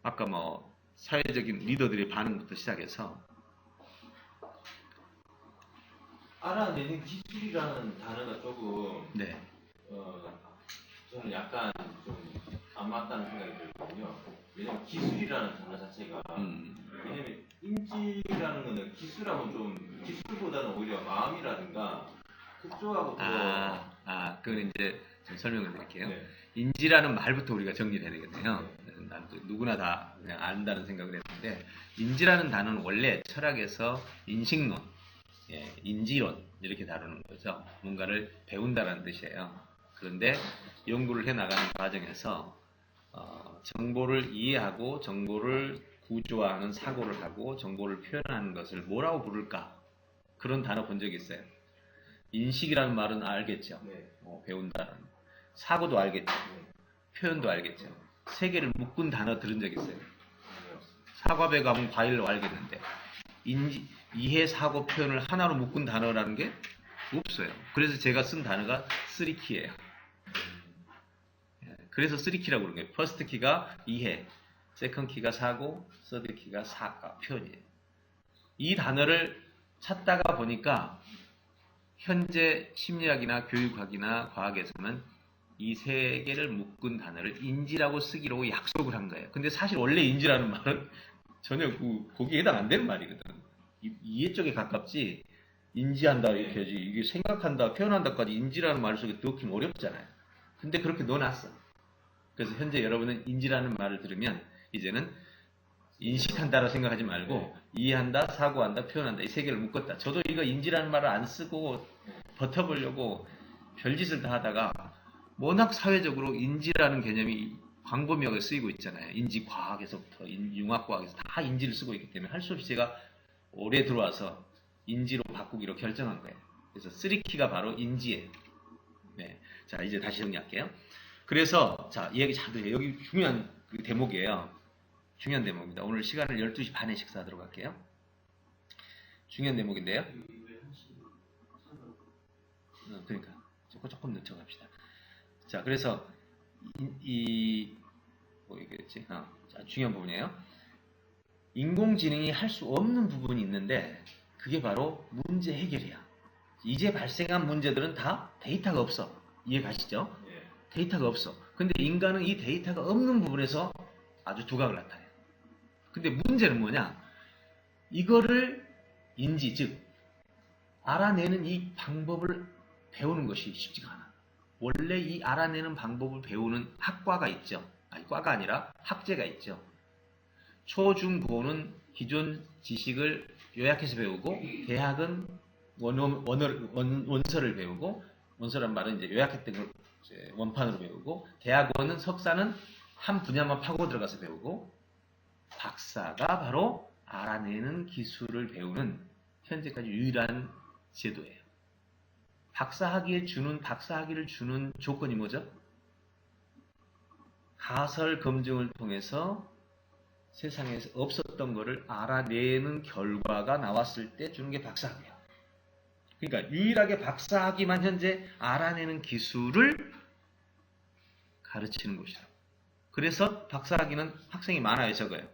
아까 뭐 사회적인 리더들의 반응부터 시작해서 알아내는 기술이라는 단어가 조금 네. 저는 약간 좀 안 맞다는 생각이 들거든요. 왜냐면 기술이라는 단어 자체가 왜냐면 인지라는 거는 기술하고 좀 기술보다는 오히려 마음이라든가 그쪽하고 그건 이제 좀 설명을 드릴게요. 네. 인지라는 말부터 우리가 정리를 해야 되겠네요. 난 누구나 다 그냥 안다는 생각을 했는데 인지라는 단어는 원래 철학에서 인식론, 인지론 이렇게 다루는 거죠. 뭔가를 배운다는 뜻이에요. 그런데 연구를 해나가는 과정에서 정보를 이해하고 정보를 구조화하는 사고를 하고 정보를 표현하는 것을 뭐라고 부를까? 그런 단어 본 적이 있어요. 인식이라는 말은 알겠죠. 네. 배운다는. 사고도 알겠죠. 표현도 알겠죠. 세 개를 묶은 단어 들은 적 있어요. 사과배 가면 과일로 알겠는데 이해, 사고, 표현을 하나로 묶은 단어라는 게 없어요. 그래서 제가 쓴 단어가 3키예요. 그래서 3키라고 그러는 거예요. 퍼스트 키가 이해, 세컨 키가 사고, 서드 키가 표현이에요. 이 단어를 찾다가 보니까 현재 심리학이나 교육학이나 과학에서는 이 세 개를 묶은 단어를 인지라고 쓰기로 약속을 한 거예요. 근데 사실 원래 인지라는 말은 전혀 거기에 해당 안 되는 말이거든. 이해 쪽에 가깝지, 인지한다 이렇게 하지, 이게 생각한다, 표현한다까지 인지라는 말 속에 넣기는 어렵잖아요. 근데 그렇게 넣어놨어. 그래서 현재 여러분은 인지라는 말을 들으면 이제는 인식한다라고 생각하지 말고 이해한다, 사고한다, 표현한다 이 세 개를 묶었다. 저도 이거 인지라는 말을 안 쓰고 버텨보려고 별짓을 다 하다가 워낙 사회적으로 인지라는 개념이 광범위하게 쓰이고 있잖아요. 인지과학에서부터 융합과학에서 다 인지를 쓰고 있기 때문에 할 수 없이 제가 올해 들어와서 인지로 바꾸기로 결정한 거예요. 그래서 3키가 바로 인지예요. 네. 자, 이제 다시 정리할게요. 그래서 자, 이 얘기 잘 들으세요. 여기 중요한 그 대목이에요. 중요한 대목입니다. 오늘 시간을 12시 반에 식사하도록 할게요. 중요한 대목인데요. 그러니까 조금 늦춰갑시다. 자, 그래서 뭐 얘기했지? 자, 중요한 부분이에요. 인공지능이 할 수 없는 부분이 있는데 그게 바로 문제 해결이야. 이제 발생한 문제들은 다 데이터가 없어. 이해 가시죠? 데이터가 없어. 근데 인간은 이 데이터가 없는 부분에서 아주 두각을 나타내요. 근데 문제는 뭐냐? 이거를 인지, 즉 알아내는 이 방법을 배우는 것이 쉽지가 않아. 원래 이 알아내는 방법을 배우는 학과가 있죠. 아니, 과가 아니라 학제가 있죠. 초, 중, 고는 기존 지식을 요약해서 배우고, 대학은 원서를 배우고, 원서란 말은 이제 요약했던 걸 이제 원판으로 배우고, 대학원은 석사는 한 분야만 파고 들어가서 배우고, 박사가 바로 알아내는 기술을 배우는 현재까지 유일한 제도예요. 박사학위를 주는 조건이 뭐죠? 가설 검증을 통해서 세상에서 없었던 것을 알아내는 결과가 나왔을 때 주는 게 박사학위야. 그러니까 유일하게 박사학위만 현재 알아내는 기술을 가르치는 곳이라고. 그래서 박사학위는 학생이 많아요, 적어요?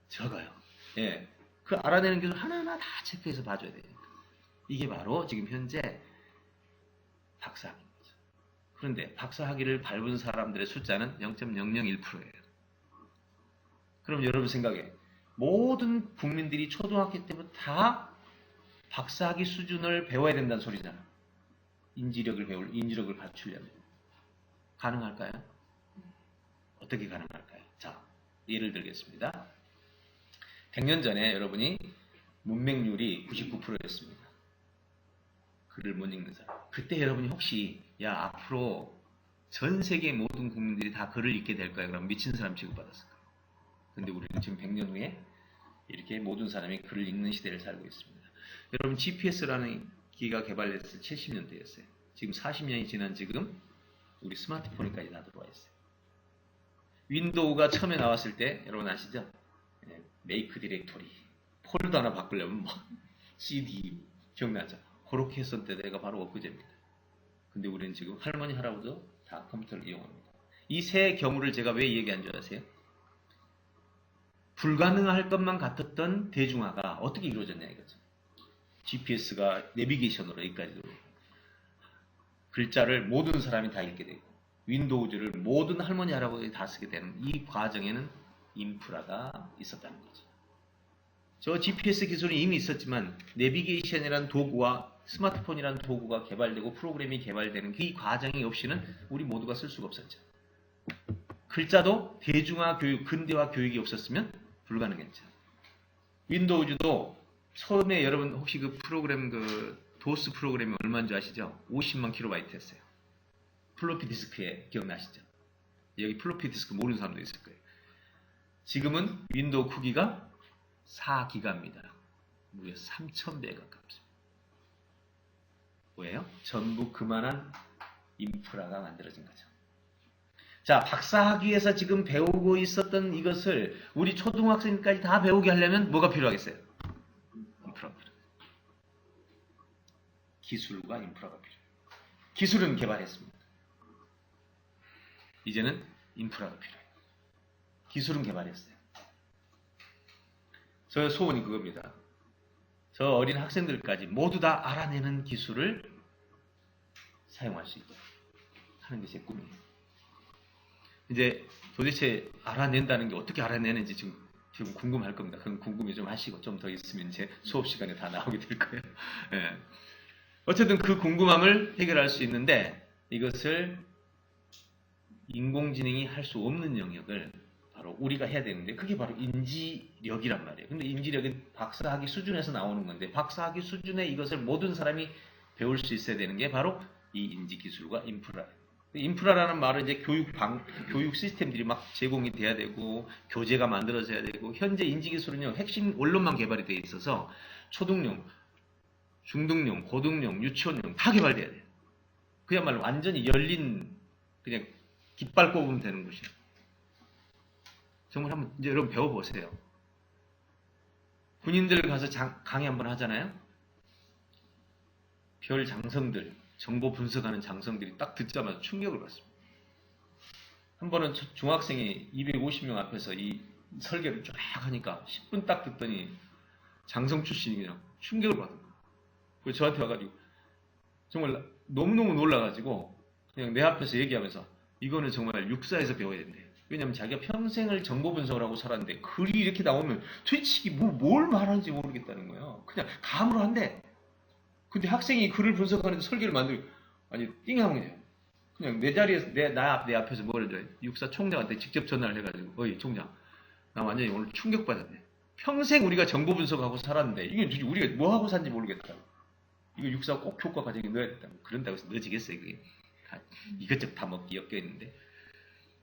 적어요. 예. 그 알아내는 기술 하나하나 다 체크해서 봐줘야 돼요. 이게 바로 지금 현재 박사학위입니다. 그런데 박사학위를 밟은 사람들의 숫자는 0.001%예요. 그럼 여러분 생각해. 모든 국민들이 초등학교 때부터 다 박사학위 수준을 배워야 된다는 소리잖아. 인지력을 갖추려면. 가능할까요? 어떻게 가능할까요? 자, 예를 들겠습니다. 100년 전에 여러분이 문맹률이 99%였습니다. 글을 못 읽는 사람. 그때 여러분이 혹시 야 앞으로 전 세계 모든 국민들이 다 글을 읽게 될 거야. 그럼 미친 사람 취급받았을 거예요. 근데 우리는 지금 100년 후에 이렇게 모든 사람이 글을 읽는 시대를 살고 있습니다. 여러분 GPS라는 기기가 개발됐을 70년대였어요. 지금 40년이 지난 지금 우리 스마트폰까지 다 들어와 있어요. 윈도우가 처음에 나왔을 때 여러분 아시죠? 메이크 디렉토리 폴더 하나 바꾸려면 뭐 CD 기억나죠? 그렇게 했을 때 내가 바로 엊그제입니다. 근데 우리는 지금 할머니 할아버지도 다 컴퓨터를 이용합니다. 이 세 경우를 제가 왜 얘기한 줄 아세요? 불가능할 것만 같았던 대중화가 어떻게 이루어졌냐 이거죠. GPS가 내비게이션으로 여기까지 들어오고 글자를 모든 사람이 다 읽게 되고 윈도우즈를 모든 할머니 할아버지 다 쓰게 되는 이 과정에는 인프라가 있었다는 거죠. 저 GPS 기술이 이미 있었지만 내비게이션이라는 도구와 스마트폰이라는 도구가 개발되고 프로그램이 개발되는 그 과정이 없이는 우리 모두가 쓸 수가 없었죠. 글자도 대중화 교육, 근대화 교육이 없었으면 불가능했죠. 윈도우즈도 처음에 여러분 혹시 그 프로그램 도스 프로그램이 얼마인 줄 아시죠? 50만 킬로바이트였어요. 플로피 디스크에 기억나시죠? 여기 플로피 디스크 모르는 사람도 있을 거예요. 지금은 윈도우 크기가 4기가입니다. 무려 3,000배에 가깝습니다. 왜요? 전부 그만한 인프라가 만들어진 거죠. 자, 박사학위에서 지금 배우고 있었던 이것을 우리 초등학생까지 다 배우게 하려면 뭐가 필요하겠어요? 인프라가 필요해요. 기술과 인프라가 필요해요. 기술은 개발했습니다. 이제는 인프라가 필요해요. 기술은 개발했어요. 저 소원이 그겁니다. 저 어린 학생들까지 모두 다 알아내는 기술을 사용할 수 있도록 하는 게 제 꿈이에요. 이제 도대체 알아낸다는 게 어떻게 알아내는지 지금 궁금할 겁니다. 그럼 궁금해 좀 하시고 좀 더 있으면 제 수업 시간에 다 나오게 될 거예요. 예. 어쨌든 그 궁금함을 해결할 수 있는데 이것을 인공지능이 할 수 없는 영역을 바로 우리가 해야 되는데 그게 바로 인지력이란 말이에요. 근데 인지력은 박사학위 수준에서 나오는 건데 박사학위 수준에 이것을 모든 사람이 배울 수 있어야 되는 게 바로 이 인지기술과 인프라예요. 인프라라는 말은 이제 교육 시스템들이 막 제공이 돼야 되고 교재가 만들어져야 되고 현재 인지기술은요 핵심 원론만 개발이 돼 있어서 초등용, 중등용, 고등용, 유치원용 다 개발돼야 돼요. 그야말로 완전히 열린 그냥 깃발 꼽으면 되는 곳이에요. 정말 한번 이제 여러분 배워보세요. 군인들 가서 강의 한번 하잖아요. 별 장성들, 정보 분석하는 장성들이 딱 듣자마자 충격을 받습니다. 한 번은 중학생이 250명 앞에서 이 설계를 쫙 하니까 10분 딱 듣더니 장성 출신이 그냥 충격을 받은 거예요. 그래서 저한테 와가지고 정말 너무너무 놀라가지고 그냥 내 앞에서 얘기하면서 이거는 정말 육사에서 배워야 된대요. 왜냐면 자기가 평생을 정보 분석을 하고 살았는데 글이 이렇게 나오면 도대체 뭘 말하는지 모르겠다는 거예요. 그냥 감으로 한대. 근데 학생이 글을 분석하는데 설계를 만들고 아니 띵하면 그냥 내 자리에서 내 앞에서 뭐를 줘 육사 총장한테 직접 전화를 해가지고 어이 총장 나 완전히 오늘 충격받았네. 평생 우리가 정보 분석하고 살았는데 이게 우리가 뭐 하고 산지 모르겠다. 이거 육사 꼭 효과 과정에 넣어야 된다. 그런다고 해서 넣어지겠어요. 그게 이것저것 다 먹기 엮여 있는데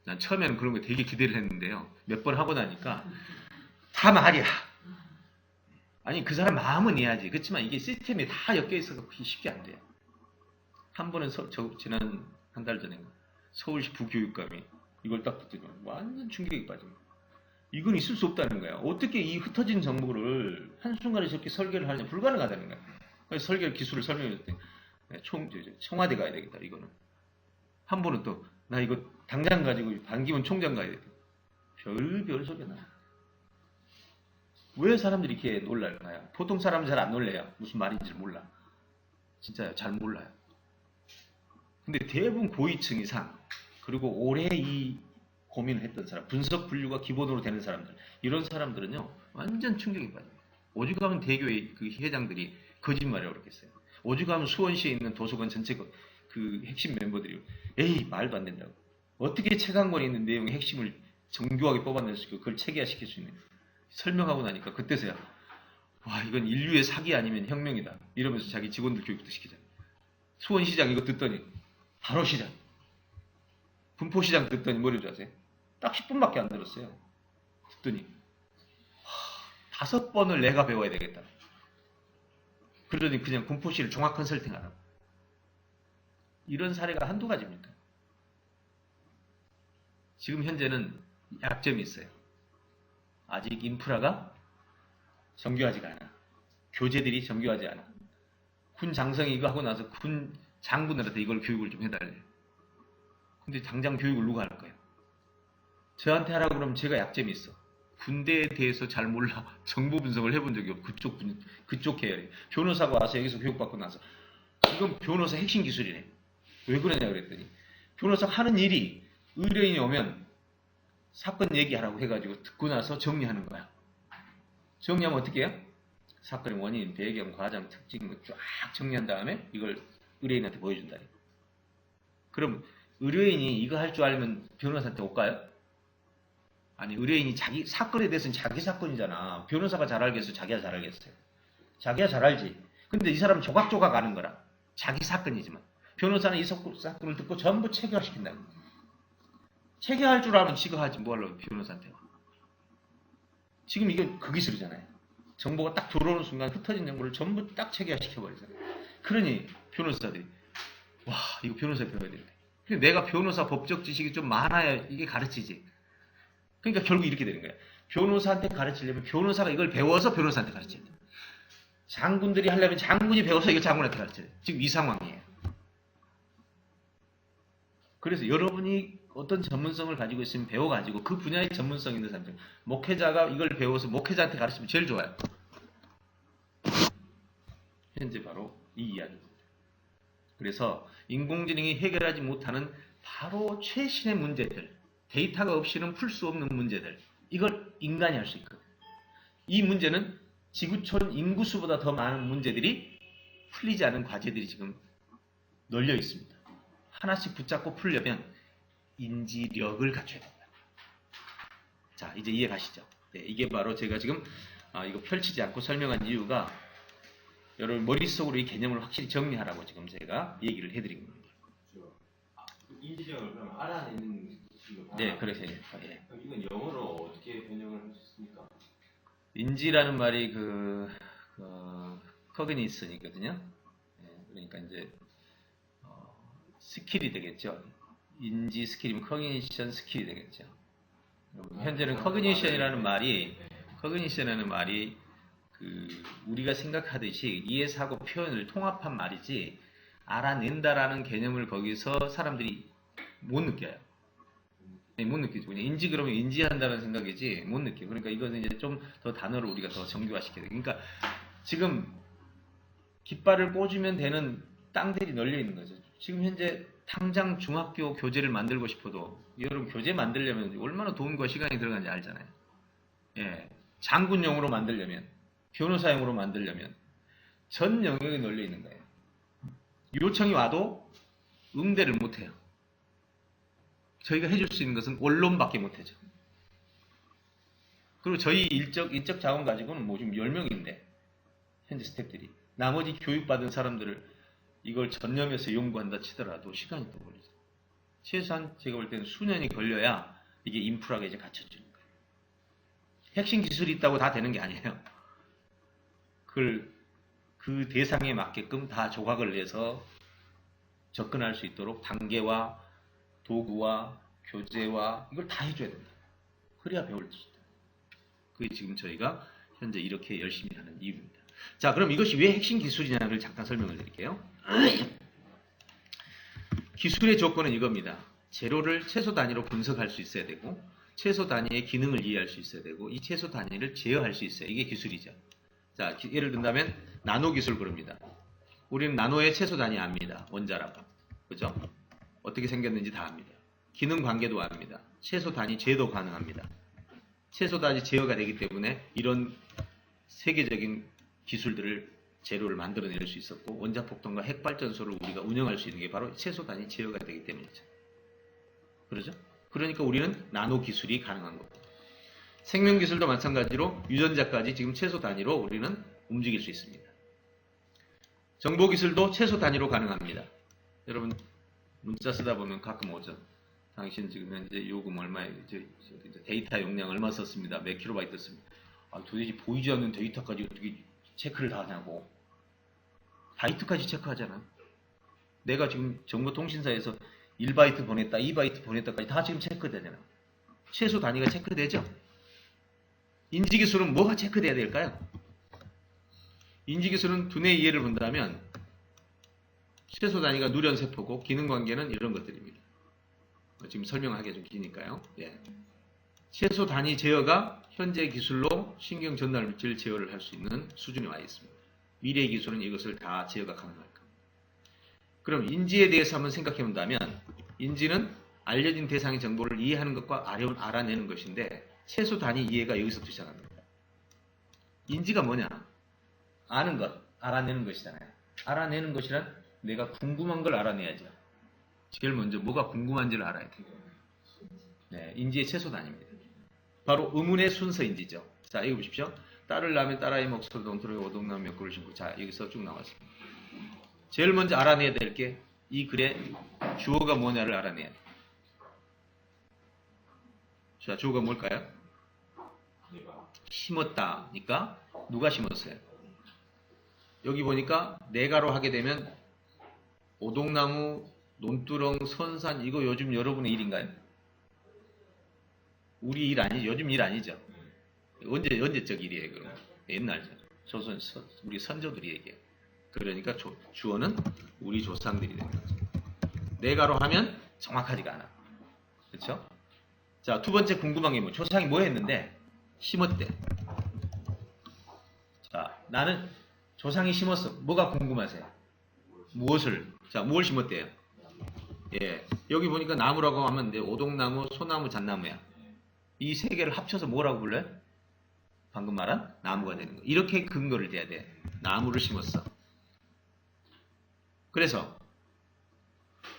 난 처음에는 그런 거 되게 기대를 했는데요. 몇 번 하고 나니까 다 말이야. 아니 그 사람 마음은 이해하지. 그렇지만 이게 시스템이 다 엮여 있어서 그게 쉽게 안 돼요. 한 번은 지난 한 달 전에 서울시 부교육감이 이걸 딱 듣더니 완전 충격이 빠진 거예요. 이건 있을 수 없다는 거야. 어떻게 이 흩어진 정보를 한순간에 저렇게 설계를 하느냐 불가능하다는 거야. 그래서 설계 기술을 설명해 줬더니 청와대 가야 되겠다 이거는. 한 번은 또 나 이거 당장 가지고 반기문 총장 가야 되겠다. 별별 소리가 나요. 왜 사람들이 이렇게 놀랄까요? 보통 사람은 잘 안 놀래요. 무슨 말인지 몰라. 진짜 잘 몰라요. 근데 대부분 고위층 이상 그리고 오래 이 고민을 했던 사람, 분석 분류가 기본으로 되는 사람들 이런 사람들은요 완전 충격이 빠져요. 오죽하면 대교의 그 회장들이 거짓말이라고 그랬겠어요. 오죽하면 수원시에 있는 도서관 전체 그 핵심 멤버들이 에이 말도 안 된다고. 어떻게 책 한 권에 있는 내용의 핵심을 정교하게 뽑아낼 수 있고 그걸 체계화시킬 수 있는 설명하고 나니까 그때서야 와 이건 인류의 사기 아니면 혁명이다 이러면서 자기 직원들 교육도 시키잖아요. 수원시장 이거 듣더니 바로 시장 분포시장 듣더니 뭐라고 아세요? 딱 10분밖에 안 들었어요. 듣더니 5번을 내가 배워야 되겠다. 그러더니 그냥 분포시를 종합 컨설팅하라고. 이런 사례가 한두 가지입니까? 지금 현재는 약점이 있어요. 아직 인프라가 정교하지가 않아. 교재들이 정교하지 않아. 군 장성이 이거 하고 나서 군 장군들한테 이걸 교육을 좀 해달래. 근데 당장 교육을 누가 할 거예요? 저한테 하라고 그러면 제가 약점이 있어. 군대에 대해서 잘 몰라. 정보 분석을 해본 적이 없고 그쪽 계열이. 변호사가 와서 여기서 교육받고 나서 이건 변호사 핵심 기술이네. 왜 그러냐 그랬더니 변호사가 하는 일이 의뢰인이 오면 사건 얘기하라고 해가지고 듣고 나서 정리하는 거야. 정리하면 어떻게 해요? 사건의 원인, 배경, 과정, 특징 쫙 정리한 다음에 이걸 의뢰인한테 보여준다. 그럼 의뢰인이 이거 할 줄 알면 변호사한테 올까요? 아니 의뢰인이 자기 사건에 대해서는 자기 사건이잖아. 변호사가 잘 알겠어요? 자기가 잘 알겠어요? 자기가 잘 알지. 근데 이 사람은 조각조각 아는 거라. 자기 사건이지만. 변호사는 이 사건을 듣고 전부 체계화시킨다. 체계화할 줄 알면 지가 하지 뭐 하려고 변호사한테 와. 지금 이게 그 기술이잖아요. 정보가 딱 들어오는 순간 흩어진 정보를 전부 딱 체계화시켜버리잖아요. 그러니 변호사들이 와 이거 변호사 배워야 되는데. 근데 내가 변호사 법적 지식이 좀 많아야 이게 가르치지. 그러니까 결국 이렇게 되는 거야. 변호사한테 가르치려면 변호사가 이걸 배워서 변호사한테 가르쳐야 돼. 장군들이 하려면 장군이 배워서 이거 장군한테 가르쳐야 돼. 지금 이 상황이에요. 그래서 여러분이 어떤 전문성을 가지고 있으면 배워가지고 그 분야의 전문성 있는 사람들, 목회자가 이걸 배워서 목회자한테 가르치면 제일 좋아요. 현재 바로 이 이야기입니다. 그래서 인공지능이 해결하지 못하는 바로 최신의 문제들, 데이터가 없이는 풀 수 없는 문제들, 이걸 인간이 할 수 있거든요. 이 문제는 지구촌 인구수보다 더 많은 문제들이 풀리지 않은 과제들이 지금 널려 있습니다. 하나씩 붙잡고 풀려면 인지력을 갖춰야 됩니다. 자, 이제 이해 가시죠? 네, 이게 바로 제가 지금 이거 펼치지 않고 설명한 이유가 여러분 머릿속으로 이 개념을 확실히 정리하라고 지금 제가 얘기를 해드린 겁니다. 인지력을 그럼 알아내는 것인가? 네, 그래서 예. 그럼 이건 영어로 어떻게 번역을 할 수 있습니까? 인지라는 말이 cognizant이거든요. 그러니까 이제 스킬이 되겠죠. 인지 스킬이면 cognition 스킬이 되겠죠. 현재는 cognition이라는 말이 우리가 생각하듯이 이해사고 표현을 통합한 말이지 알아낸다라는 개념을 거기서 사람들이 못 느껴요. 못 느끼죠. 그냥 인지 그러면 인지한다는 생각이지 못 느껴요. 그러니까 이거는 이제 좀 더 단어를 우리가 더 정교화시켜야 돼요. 그러니까 지금 깃발을 꽂으면 되는 땅들이 널려 있는 거죠. 지금 현재 당장 중학교 교재를 만들고 싶어도 여러분 교재 만들려면 얼마나 돈과 시간이 들어가는지 알잖아요. 예, 장군용으로 만들려면, 변호사용으로 만들려면 전 영역에 널려 있는 거예요. 요청이 와도 응대를 못해요. 저희가 해줄 수 있는 것은 원론밖에 못하죠. 그리고 저희 인적 자원 가지고는 뭐 지금 10명인데 현재 스태프들이 나머지 교육받은 사람들을 이걸 전념해서 연구한다 치더라도 시간이 더 걸리죠. 최소한 제가 볼 때는 수년이 걸려야 이게 인프라가 이제 갖춰지는 거예요. 핵심 기술이 있다고 다 되는 게 아니에요. 그 대상에 맞게끔 다 조각을 내서 접근할 수 있도록 단계와 도구와 교재와 이걸 다 해줘야 된다. 그래야 배울 수 있다. 그게 지금 저희가 현재 이렇게 열심히 하는 이유입니다. 자, 그럼 이것이 왜 핵심 기술이냐를 잠깐 설명을 드릴게요. 기술의 조건은 이겁니다. 재료를 채소 단위로 분석할 수 있어야 되고, 채소 단위의 기능을 이해할 수 있어야 되고, 이 채소 단위를 제어할 수 있어야. 이게 기술이죠. 자, 예를 든다면 나노 기술 그럽니다. 우리는 나노의 채소 단위 압니다. 원자라고. 그죠? 어떻게 생겼는지 다 압니다. 기능 관계도 압니다. 채소 단위 제어도 가능합니다. 채소 단위 제어가 되기 때문에 이런 세계적인 기술들을 재료를 만들어낼 수 있었고 원자폭탄과 핵발전소를 우리가 운영할 수 있는 게 바로 채소 단위 제어가 되기 때문이죠. 그러죠? 그러니까 우리는 나노 기술이 가능한 겁니다. 생명 기술도 마찬가지로 유전자까지 지금 채소 단위로 우리는 움직일 수 있습니다. 정보 기술도 채소 단위로 가능합니다. 여러분 문자 쓰다 보면 가끔 오죠. 당신 지금 현재 요금 얼마에 데이터 용량 얼마 썼습니다. 몇 킬로바이트 썼습니다. 도대체 보이지 않는 데이터까지 어떻게 체크를 다 하냐고. 바이트까지 체크하잖아. 내가 지금 정보통신사에서 1바이트 보냈다, 2바이트 보냈다까지 다 지금 체크되잖아. 최소 단위가 체크되죠? 인지기술은 뭐가 체크돼야 될까요? 인지기술은 두뇌의 이해를 본다면 최소 단위가 누련세포고 기능관계는 이런 것들입니다. 지금 설명하기 좀 기니까요. 예. 최소 단위 제어가 현재 기술로 신경 전달 물질 제어를 할 수 있는 수준에 와 있습니다. 미래의 기술은 이것을 다 제어가 가능할 겁니다. 그럼 인지에 대해서 한번 생각해 본다면 인지는 알려진 대상의 정보를 이해하는 것과 알아내는 것인데 최소 단위 이해가 여기서부터 시작합니다. 인지가 뭐냐? 아는 것, 알아내는 것이잖아요. 알아내는 것이란 내가 궁금한 걸 알아내야죠. 제일 먼저 뭐가 궁금한지를 알아야 돼요. 네, 인지의 최소 단위입니다. 바로 의문의 순서인지죠. 자, 이거 보십시오. 딸을 낳으면 딸아이 목소리 동토로에 오동나무 몇 그릇 심고. 자, 여기서 쭉 나왔습니다. 제일 먼저 알아내야 될 게 이 글의 주어가 뭐냐를 알아내야 돼요. 자, 주어가 뭘까요? 심었다니까 누가 심었어요? 여기 보니까 내가로 하게 되면 오동나무, 논두렁, 선산 이거 요즘 여러분의 일인가요? 우리 일 아니죠. 요즘 일 아니죠. 언제적 일이에요, 그럼? 옛날죠. 우리 선조들이 얘기해요. 그러니까 주어는 우리 조상들이 되는 거죠. 내가로 하면 정확하지가 않아. 그렇죠? 자, 두 번째 궁금한 게 뭐? 조상이 뭐 했는데? 심었대. 자, 나는 조상이 심었어. 뭐가 궁금하세요? 무엇을? 자, 무엇을 심었대요? 예, 여기 보니까 나무라고 하면 돼. 오동나무, 소나무, 잣나무야. 이 세 개를 합쳐서 뭐라고 불러요? 방금 말한 나무가 되는 거. 이렇게 근거를 대야 돼. 나무를 심었어. 그래서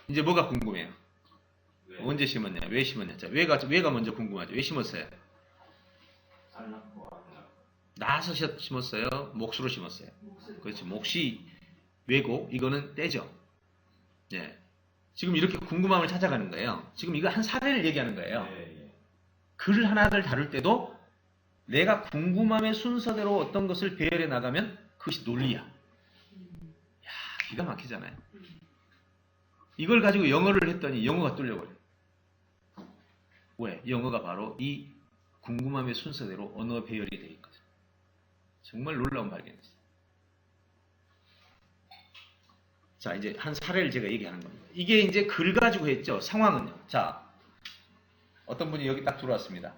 이제 뭐가 궁금해요? 언제 심었냐? 왜 심었냐? 자, 왜가 먼저 궁금하죠? 왜 심었어요? 나서 심었어요? 몫으로 심었어요? 그렇죠. 몫이 왜고 이거는 때죠. 예. 지금 이렇게 궁금함을 찾아가는 거예요. 지금 이거 한 사례를 얘기하는 거예요. 글 하나를 다룰 때도 내가 궁금함의 순서대로 어떤 것을 배열해 나가면 그것이 논리야. 야, 기가 막히잖아요. 이걸 가지고 영어를 했더니 영어가 뚫려버려요. 왜? 영어가 바로 이 궁금함의 순서대로 언어 배열이 되어 있거든요. 정말 놀라운 발견이었어요. 자, 이제 한 사례를 제가 얘기하는 겁니다. 이게 이제 글 가지고 했죠. 상황은요. 자, 어떤 분이 여기 딱 들어왔습니다.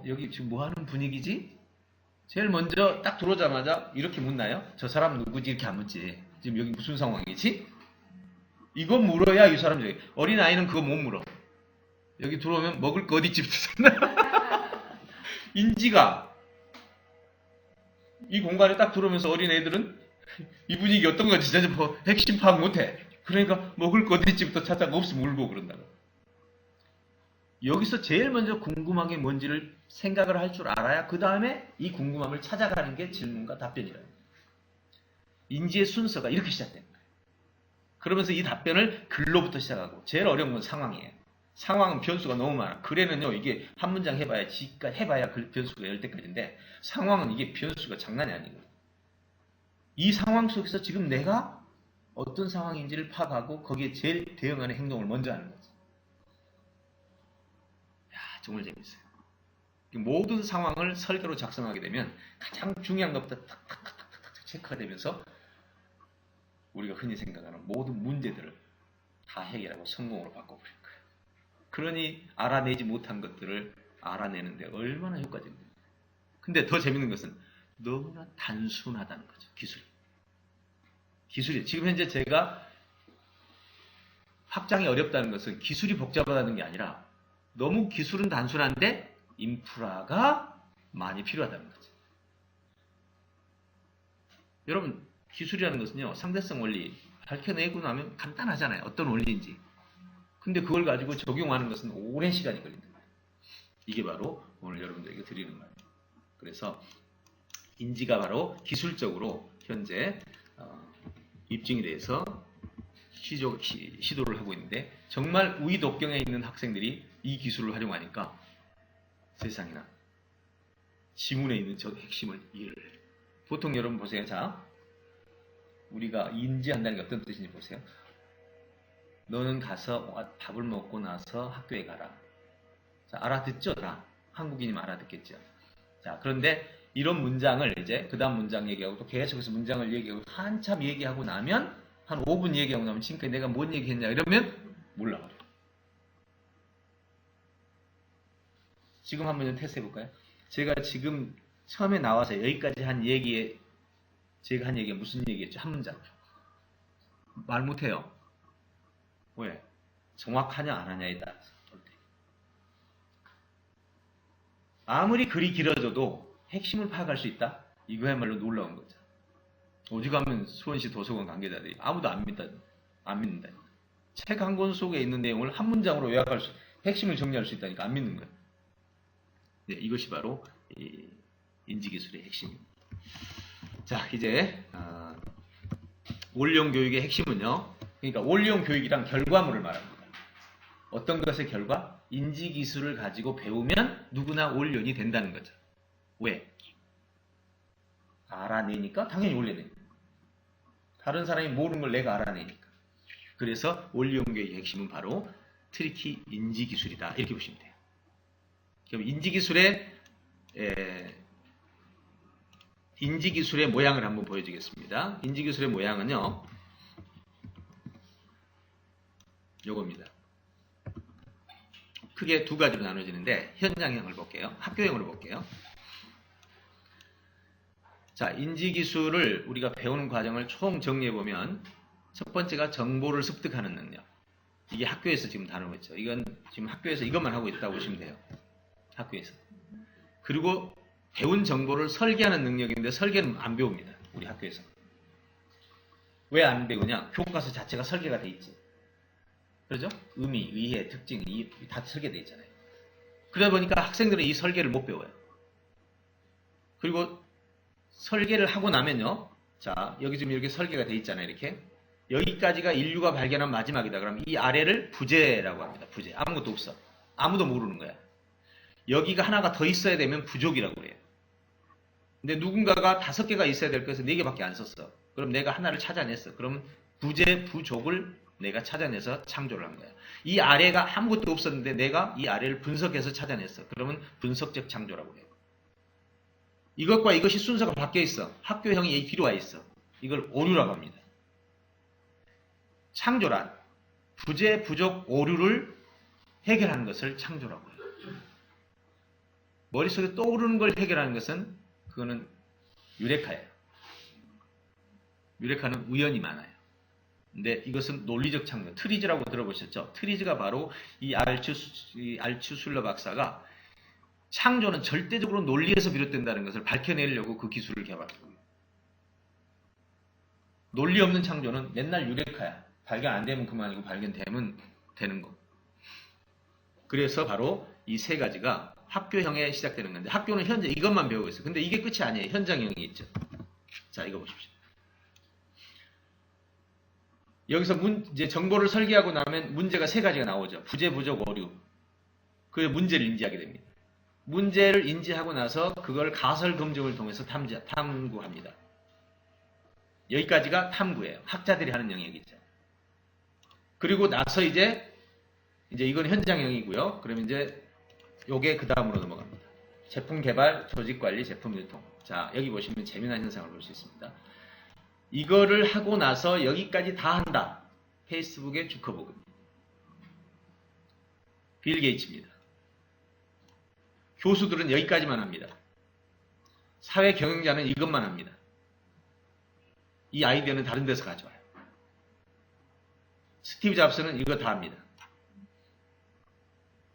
여기 지금 뭐 하는 분위기지? 제일 먼저 딱 들어오자마자 이렇게 묻나요? 저 사람 누구지? 이렇게 안 묻지. 지금 여기 무슨 상황이지? 이거 물어야 이 사람 저기. 어린아이는 그거 못 물어. 여기 들어오면 먹을 거 어디집부터 샀나? 인지가 이 공간에 딱 들어오면서 어린애들은 이 분위기 어떤 건지 진짜 핵심 파악 못해. 그러니까 먹을 거 어디집부터 찾아가 없으면 울고 그런다고. 여기서 제일 먼저 궁금한 게 뭔지를 생각을 할 줄 알아야 그 다음에 이 궁금함을 찾아가는 게 질문과 답변이라는 거예요. 인지의 순서가 이렇게 시작됩니다. 그러면서 이 답변을 글로부터 시작하고 제일 어려운 건 상황이에요. 상황은 변수가 너무 많아. 글에는요 이게 한 문장 해봐야 그 변수가 열 때까지인데 상황은 이게 변수가 장난이 아니거든요. 이 상황 속에서 지금 내가 어떤 상황인지를 파악하고 거기에 제일 대응하는 행동을 먼저 하는 거죠. 야, 정말 재밌어요. 모든 상황을 설계로 작성하게 되면 가장 중요한 것부터 탁탁탁탁탁 체크가 되면서 우리가 흔히 생각하는 모든 문제들을 다 해결하고 성공으로 바꿔버릴 거예요. 그러니 알아내지 못한 것들을 알아내는데 얼마나 효과적입니까? 근데 더 재밌는 것은 너무나 단순하다는 거죠. 기술이. 지금 현재 제가 확장이 어렵다는 것은 기술이 복잡하다는 게 아니라 너무 기술은 단순한데 인프라가 많이 필요하다는 거죠. 여러분 기술이라는 것은요 상대성 원리 밝혀내고 나면 간단하잖아요. 어떤 원리인지. 근데 그걸 가지고 적용하는 것은 오랜 시간이 걸린다. 이게 바로 오늘 여러분들에게 드리는 말이에요. 그래서 인지가 바로 기술적으로 현재 입증이 돼서 시도를 하고 있는데 정말 우이독경에 있는 학생들이 이 기술을 활용하니까 세상에나 지문에 있는 저 핵심을 이해를 해요. 보통 여러분 보세요. 자, 우리가 인지한다는 게 어떤 뜻인지 보세요. 너는 가서 밥을 먹고 나서 학교에 가라. 자, 알아듣죠? 다. 한국인이면 알아듣겠죠. 자, 그런데 이런 문장을 이제 그 다음 문장 얘기하고 또 계속해서 문장을 얘기하고 한참 얘기하고 나면 한 5분 얘기하고 나면 지금까지 내가 뭔 얘기했냐 이러면 몰라버려요. 지금 한번 좀 테스트 해볼까요? 제가 지금 처음에 나와서 여기까지 한 얘기에 제가 한 얘기가 무슨 얘기였죠? 한 문장. 말 못해요. 왜? 정확하냐 안 하냐에 따라서. 아무리 글이 길어져도 핵심을 파악할 수 있다? 이거야말로 놀라운 거죠. 어디 가면 수원시 도서관 관계자들이 아무도 안 믿는다. 책 한 권 속에 있는 내용을 한 문장으로 요약할 수, 핵심을 정리할 수 있다니까 안 믿는 거예요. 네, 이것이 바로 인지기술의 핵심입니다. 자, 이제 올용 교육의 핵심은요. 그러니까 올용 교육이란 결과물을 말합니다. 어떤 것의 결과? 인지기술을 가지고 배우면 누구나 올연이 된다는 거죠. 왜? 알아내니까 당연히 올려내니까. 다른 사람이 모르는 걸 내가 알아내니까. 그래서 올용 교육의 핵심은 바로 트리키 인지기술이다. 이렇게 보시면 돼요. 그럼 인지기술의 모양을 한번 보여주겠습니다. 인지기술의 모양은요. 요겁니다. 크게 두 가지로 나눠지는데 현장형을 볼게요. 학교형으로 볼게요. 자, 인지기술을 우리가 배우는 과정을 총 정리해보면 첫 번째가 정보를 습득하는 능력. 이게 학교에서 지금 다루고 있죠. 이건 지금 학교에서 이것만 하고 있다고 보시면 돼요. 학교에서. 그리고 배운 정보를 설계하는 능력인데 설계는 안 배웁니다. 우리 학교에서. 왜 안 배우냐? 교과서 자체가 설계가 돼 있지. 그렇죠? 의미, 의해, 특징 다 설계되어 있잖아요. 그러다 보니까 학생들은 이 설계를 못 배워요. 그리고 설계를 하고 나면요. 자, 여기 지금 이렇게 설계가 돼 있잖아요. 이렇게. 여기까지가 인류가 발견한 마지막이다. 그럼 이 아래를 부재라고 합니다. 부재. 아무것도 없어. 아무도 모르는 거야. 여기가 하나가 더 있어야 되면 부족이라고 그래요. 근데 누군가가 5개가 있어야 될 것에서 4개밖에 안 썼어. 그럼 내가 하나를 찾아냈어. 그럼 부재, 부족을 내가 찾아내서 창조를 한 거야. 이 아래가 아무것도 없었는데 내가 이 아래를 분석해서 찾아냈어. 그러면 분석적 창조라고 해요. 이것과 이것이 순서가 바뀌어 있어. 학교형이 여기 뒤로 와 있어. 이걸 오류라고 합니다. 창조란 부재, 부족, 오류를 해결하는 것을 창조라고 해요. 머릿속에 떠오르는 걸 해결하는 것은 그거는 유레카예요. 유레카는 우연이 많아요. 근데 이것은 논리적 창조, 트리즈라고 들어보셨죠? 트리즈가 바로 이 알츠슐러 박사가 창조는 절대적으로 논리에서 비롯된다는 것을 밝혀내려고 그 기술을 개발한 거예요. 논리 없는 창조는 맨날 유레카야. 발견 안 되면 그만이고 발견되면 되는 거. 그래서 바로 이 세 가지가 학교형에 시작되는 건데 학교는 현재 이것만 배우고 있어요. 근데 이게 끝이 아니에요. 현장형이 있죠. 자, 이거 보십시오. 여기서 이제 정보를 설계하고 나면 문제가 세 가지가 나오죠. 부재, 부족, 오류. 그 문제를 인지하게 됩니다. 문제를 인지하고 나서 그걸 가설 검증을 통해서 탐구합니다. 여기까지가 탐구예요. 학자들이 하는 영역이죠. 그리고 나서 이제 이건 현장형이고요. 그러면 이제 요게 그 다음으로 넘어갑니다. 제품 개발, 조직 관리, 제품 유통. 자, 여기 보시면 재미난 현상을 볼 수 있습니다. 이거를 하고 나서 여기까지 다 한다. 페이스북의 주커버그. 빌 게이츠입니다. 교수들은 여기까지만 합니다. 사회 경영자는 이것만 합니다. 이 아이디어는 다른 데서 가져와요. 스티브 잡스는 이거 다 합니다.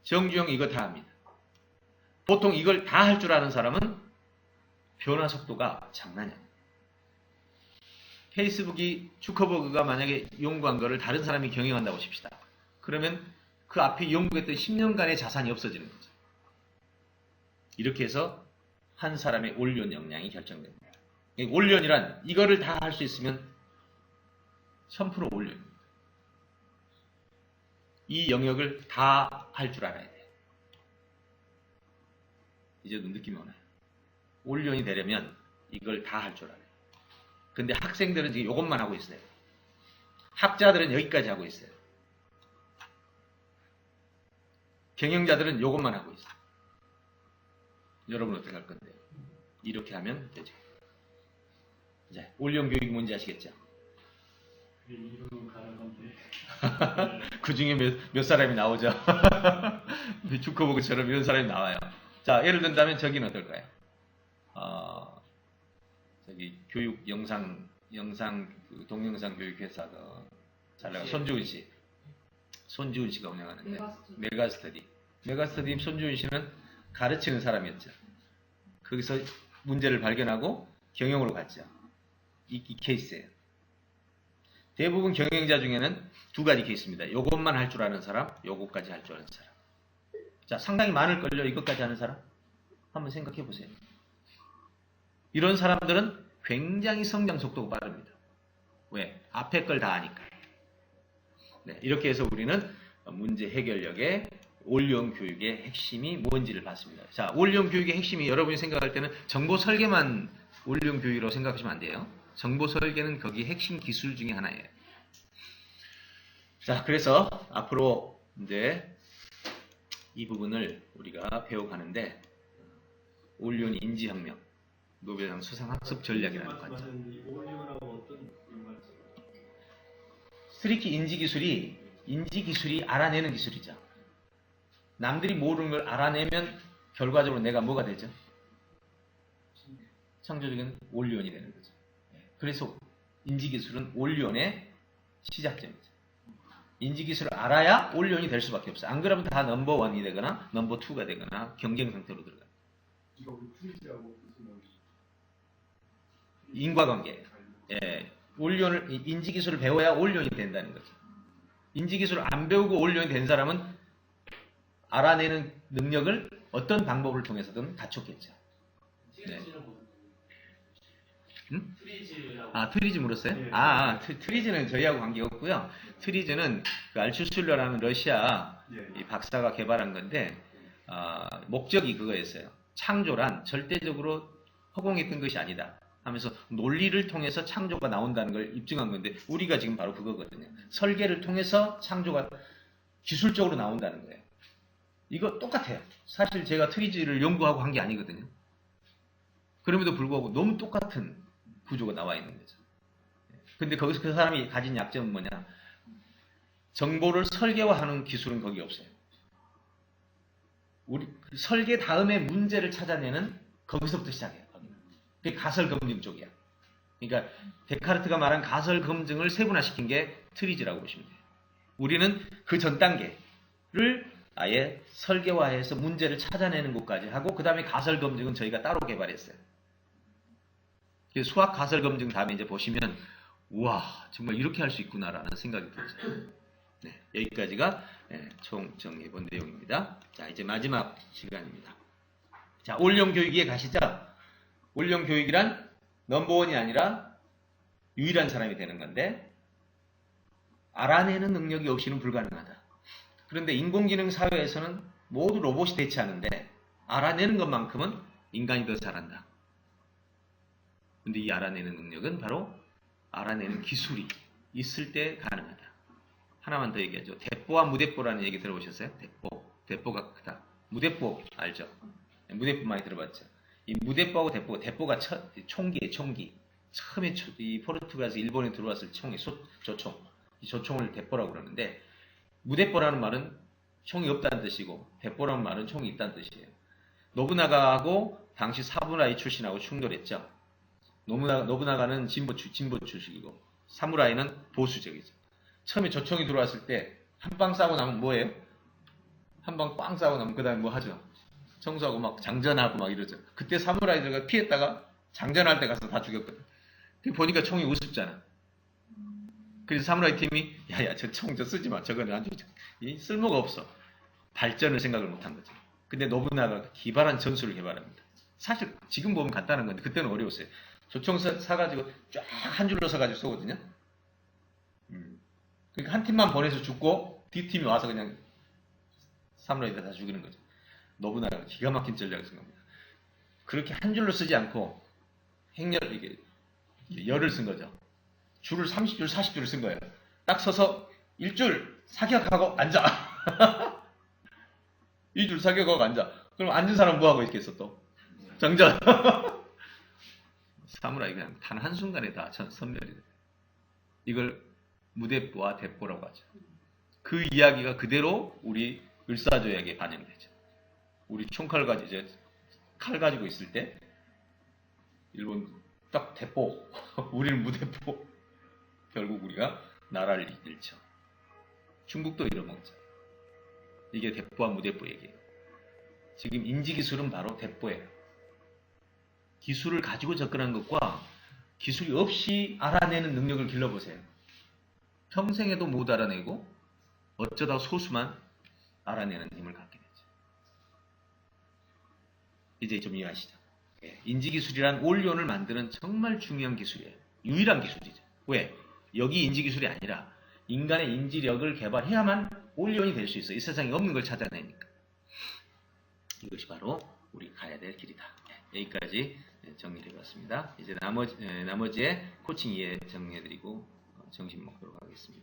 정주영 이거 다 합니다. 보통 이걸 다 할 줄 아는 사람은 변화 속도가 장난이 아니에요. 페이스북이 주커버그가 만약에 연구한 거를 다른 사람이 경영한다고 칩시다. 그러면 그 앞에 연구했던 10년간의 자산이 없어지는 거죠. 이렇게 해서 한 사람의 올리온 역량이 결정됩니다. 올리온이란 이거를 다 할 수 있으면 1000% 올리온입니다. 이 영역을 다 할 줄 알아야 돼요. 이제 느낌이 오나요? 올리온이 되려면 이걸 다 할 줄 알아요. 근데 학생들은 지금 이것만 하고 있어요. 학자들은 여기까지 하고 있어요. 경영자들은 이것만 하고 있어요. 여러분 어떻게 할 건데요? 이렇게 하면 되죠. 이제 올리온 교육이 뭔지 아시겠죠? 그 중에 몇 사람이 나오죠. 주커버그처럼 이런 사람이 나와요. 자, 예를 든다면 저기는 어떨까요? 저기 교육 영상 그 동영상 교육 회사가 잘 나가 손주은 씨가 운영하는데 메가스터디 손주은 씨는 가르치는 사람이었죠. 거기서 문제를 발견하고 경영으로 갔죠. 이 케이스예요. 대부분 경영자 중에는 두 가지 케이스입니다. 요것만 할 줄 아는 사람, 요것까지 할 줄 아는 사람. 자, 상당히 많을걸요. 이것까지 하는 사람? 한번 생각해 보세요. 이런 사람들은 굉장히 성장 속도가 빠릅니다. 왜? 앞에 걸 다 아니까. 네, 이렇게 해서 우리는 문제 해결력의 올리온 교육의 핵심이 뭔지를 봤습니다. 자, 올리온 교육의 핵심이 여러분이 생각할 때는 정보 설계만 올리온 교육이라고 생각하시면 안 돼요. 정보 설계는 거기 핵심 기술 중에 하나예요. 자, 그래서 앞으로 이제 이 부분을 우리가 배워가는데 올리온 인지혁명, 노벨상 수상 학습 전략이라는 관점. 스트리키 인지기술이 알아내는 기술이죠. 남들이 모르는 걸 알아내면 결과적으로 내가 뭐가 되죠? 창조적인 올리원이 되는 거죠. 그래서 인지기술은 올리원의 시작점이죠. 인지기술을 알아야 올리원이 될 수밖에 없어요. 안 그러면 다 넘버원이 되거나 넘버2가 되거나 경쟁 상태로 들어가요. 이거 우리 프리즈하고 무슨 인과관계. 예. 올리원을, 인지기술을 배워야 올리원이 된다는 거죠. 인지기술을 안 배우고 올리원이 된 사람은 알아내는 능력을 어떤 방법을 통해서든 갖췄겠죠. 네. 음? 아, 트리즈 물었어요? 예. 트리즈는 저희하고 관계가 없고요. 트리즈는 그 알츠슈르라는 러시아 예. 이 박사가 개발한 건데, 목적이 그거였어요. 창조란 절대적으로 허공에 뜬 것이 아니다 하면서 논리를 통해서 창조가 나온다는 걸 입증한 건데, 우리가 지금 바로 그거거든요. 설계를 통해서 창조가 기술적으로 나온다는 거예요. 이거 똑같아요. 사실 제가 트리즈를 연구하고 한 게 아니거든요. 그럼에도 불구하고 너무 똑같은 구조가 나와 있는 거죠. 근데 거기서 그 사람이 가진 약점은 뭐냐? 정보를 설계화하는 기술은 거기 없어요. 우리 설계 다음에 문제를 찾아내는 거기서부터 시작해요. 그게 가설검증 쪽이야. 그러니까 데카르트가 말한 가설검증을 세분화시킨 게 트리즈라고 보시면 돼요. 우리는 그 전 단계를 아예 설계화해서 문제를 찾아내는 것까지 하고, 그 다음에 가설검증은 저희가 따로 개발했어요. 수학 가설검증 다음에 이제 보시면, 우와, 정말 이렇게 할 수 있구나라는 생각이 들죠. 네, 여기까지가 총 정리해본 내용입니다. 자, 이제 마지막 시간입니다. 자, 올영 교육에 가시죠. 올영 교육이란 넘버원이 아니라 유일한 사람이 되는 건데, 알아내는 능력이 없이는 불가능하다. 그런데 인공지능 사회에서는 모두 로봇이 대체하는데, 알아내는 것만큼은 인간이 더 잘한다. 근데 이 알아내는 능력은 바로 알아내는 기술이 있을 때 가능하다. 하나만 더 얘기하죠. 대포와 무대포라는 얘기 들어보셨어요? 대포가 크다. 무대포 알죠? 무대포 많이 들어봤죠? 이 무대포하고 대포가 총기예요, 총기. 처음에 이 포르투갈에서 일본에 들어왔을 총이 조총. 이 조총을 대포라고 그러는데, 무대포라는 말은 총이 없다는 뜻이고, 대포라는 말은 총이 있다는 뜻이에요. 노부나가하고 당시 사무라이 출신하고 충돌했죠. 노부나가는 진보 출신이고, 사무라이는 보수적이죠. 처음에 조총이 들어왔을 때 한 방 쏴고 나면 뭐예요? 한 방 빵 쏴고 나면 그 다음에 뭐 하죠? 청소하고 막 장전하고 막 이러죠. 그때 사무라이들가 피했다가 장전할 때 가서 다 죽였거든. 보니까 총이 우습잖아. 그래서 사무라이 팀이 야야 저 총 쓰지 마. 저거는 아주 쓸모가 없어. 발전을 생각을 못한 거죠. 근데 노부나가가 기발한 전술을 개발합니다. 사실 지금 보면 간단한 건데 그때는 어려웠어요. 조총 사가지고 쫙 한 줄로 서가지고 쏘거든요. 그러니까 한 팀만 보내서 죽고 D팀이 와서 그냥 사무라이들 다 죽이는 거죠. 노부나가가 기가 막힌 전략을 쓴 겁니다. 그렇게 한 줄로 쓰지 않고 이게 열을 쓴 거죠. 줄을 30줄, 40줄을 쓴 거예요. 딱 서서 1줄 사격하고 앉아. 2줄 사격하고 앉아. 그럼 앉은 사람 뭐하고 있겠어 또? 정전. 사무라이 그냥 단 한순간에 다 선멸이 돼요. 이걸 무대포와 대포라고 하죠. 그 이야기가 그대로 우리 을사조약에 반영되죠. 우리 총칼 가지고 이제 칼 가지고 있을 때 일본 딱 대포, 우리는 무대포. 결국 우리가 나라를 잃죠. 중국도 잃어먹죠. 이게 대포와 무대포 얘기예요. 지금 인지기술은 바로 대포예요. 기술을 가지고 접근한 것과 기술이 없이 알아내는 능력을 길러보세요. 평생에도 못 알아내고 어쩌다 소수만 알아내는 힘을 갖게 되죠. 이제 좀 이해하시죠? 인지기술이란 올리온을 만드는 정말 중요한 기술이에요. 유일한 기술이죠. 왜? 여기 인지기술이 아니라 인간의 인지력을 개발해야만 올리온이 될 수 있어요. 이 세상에 없는 걸 찾아내니까. 이것이 바로 우리 가야 될 길이다. 여기까지 정리를 해봤습니다. 이제 나머지의 코칭 이해 정리해드리고 정신 먹도록 하겠습니다.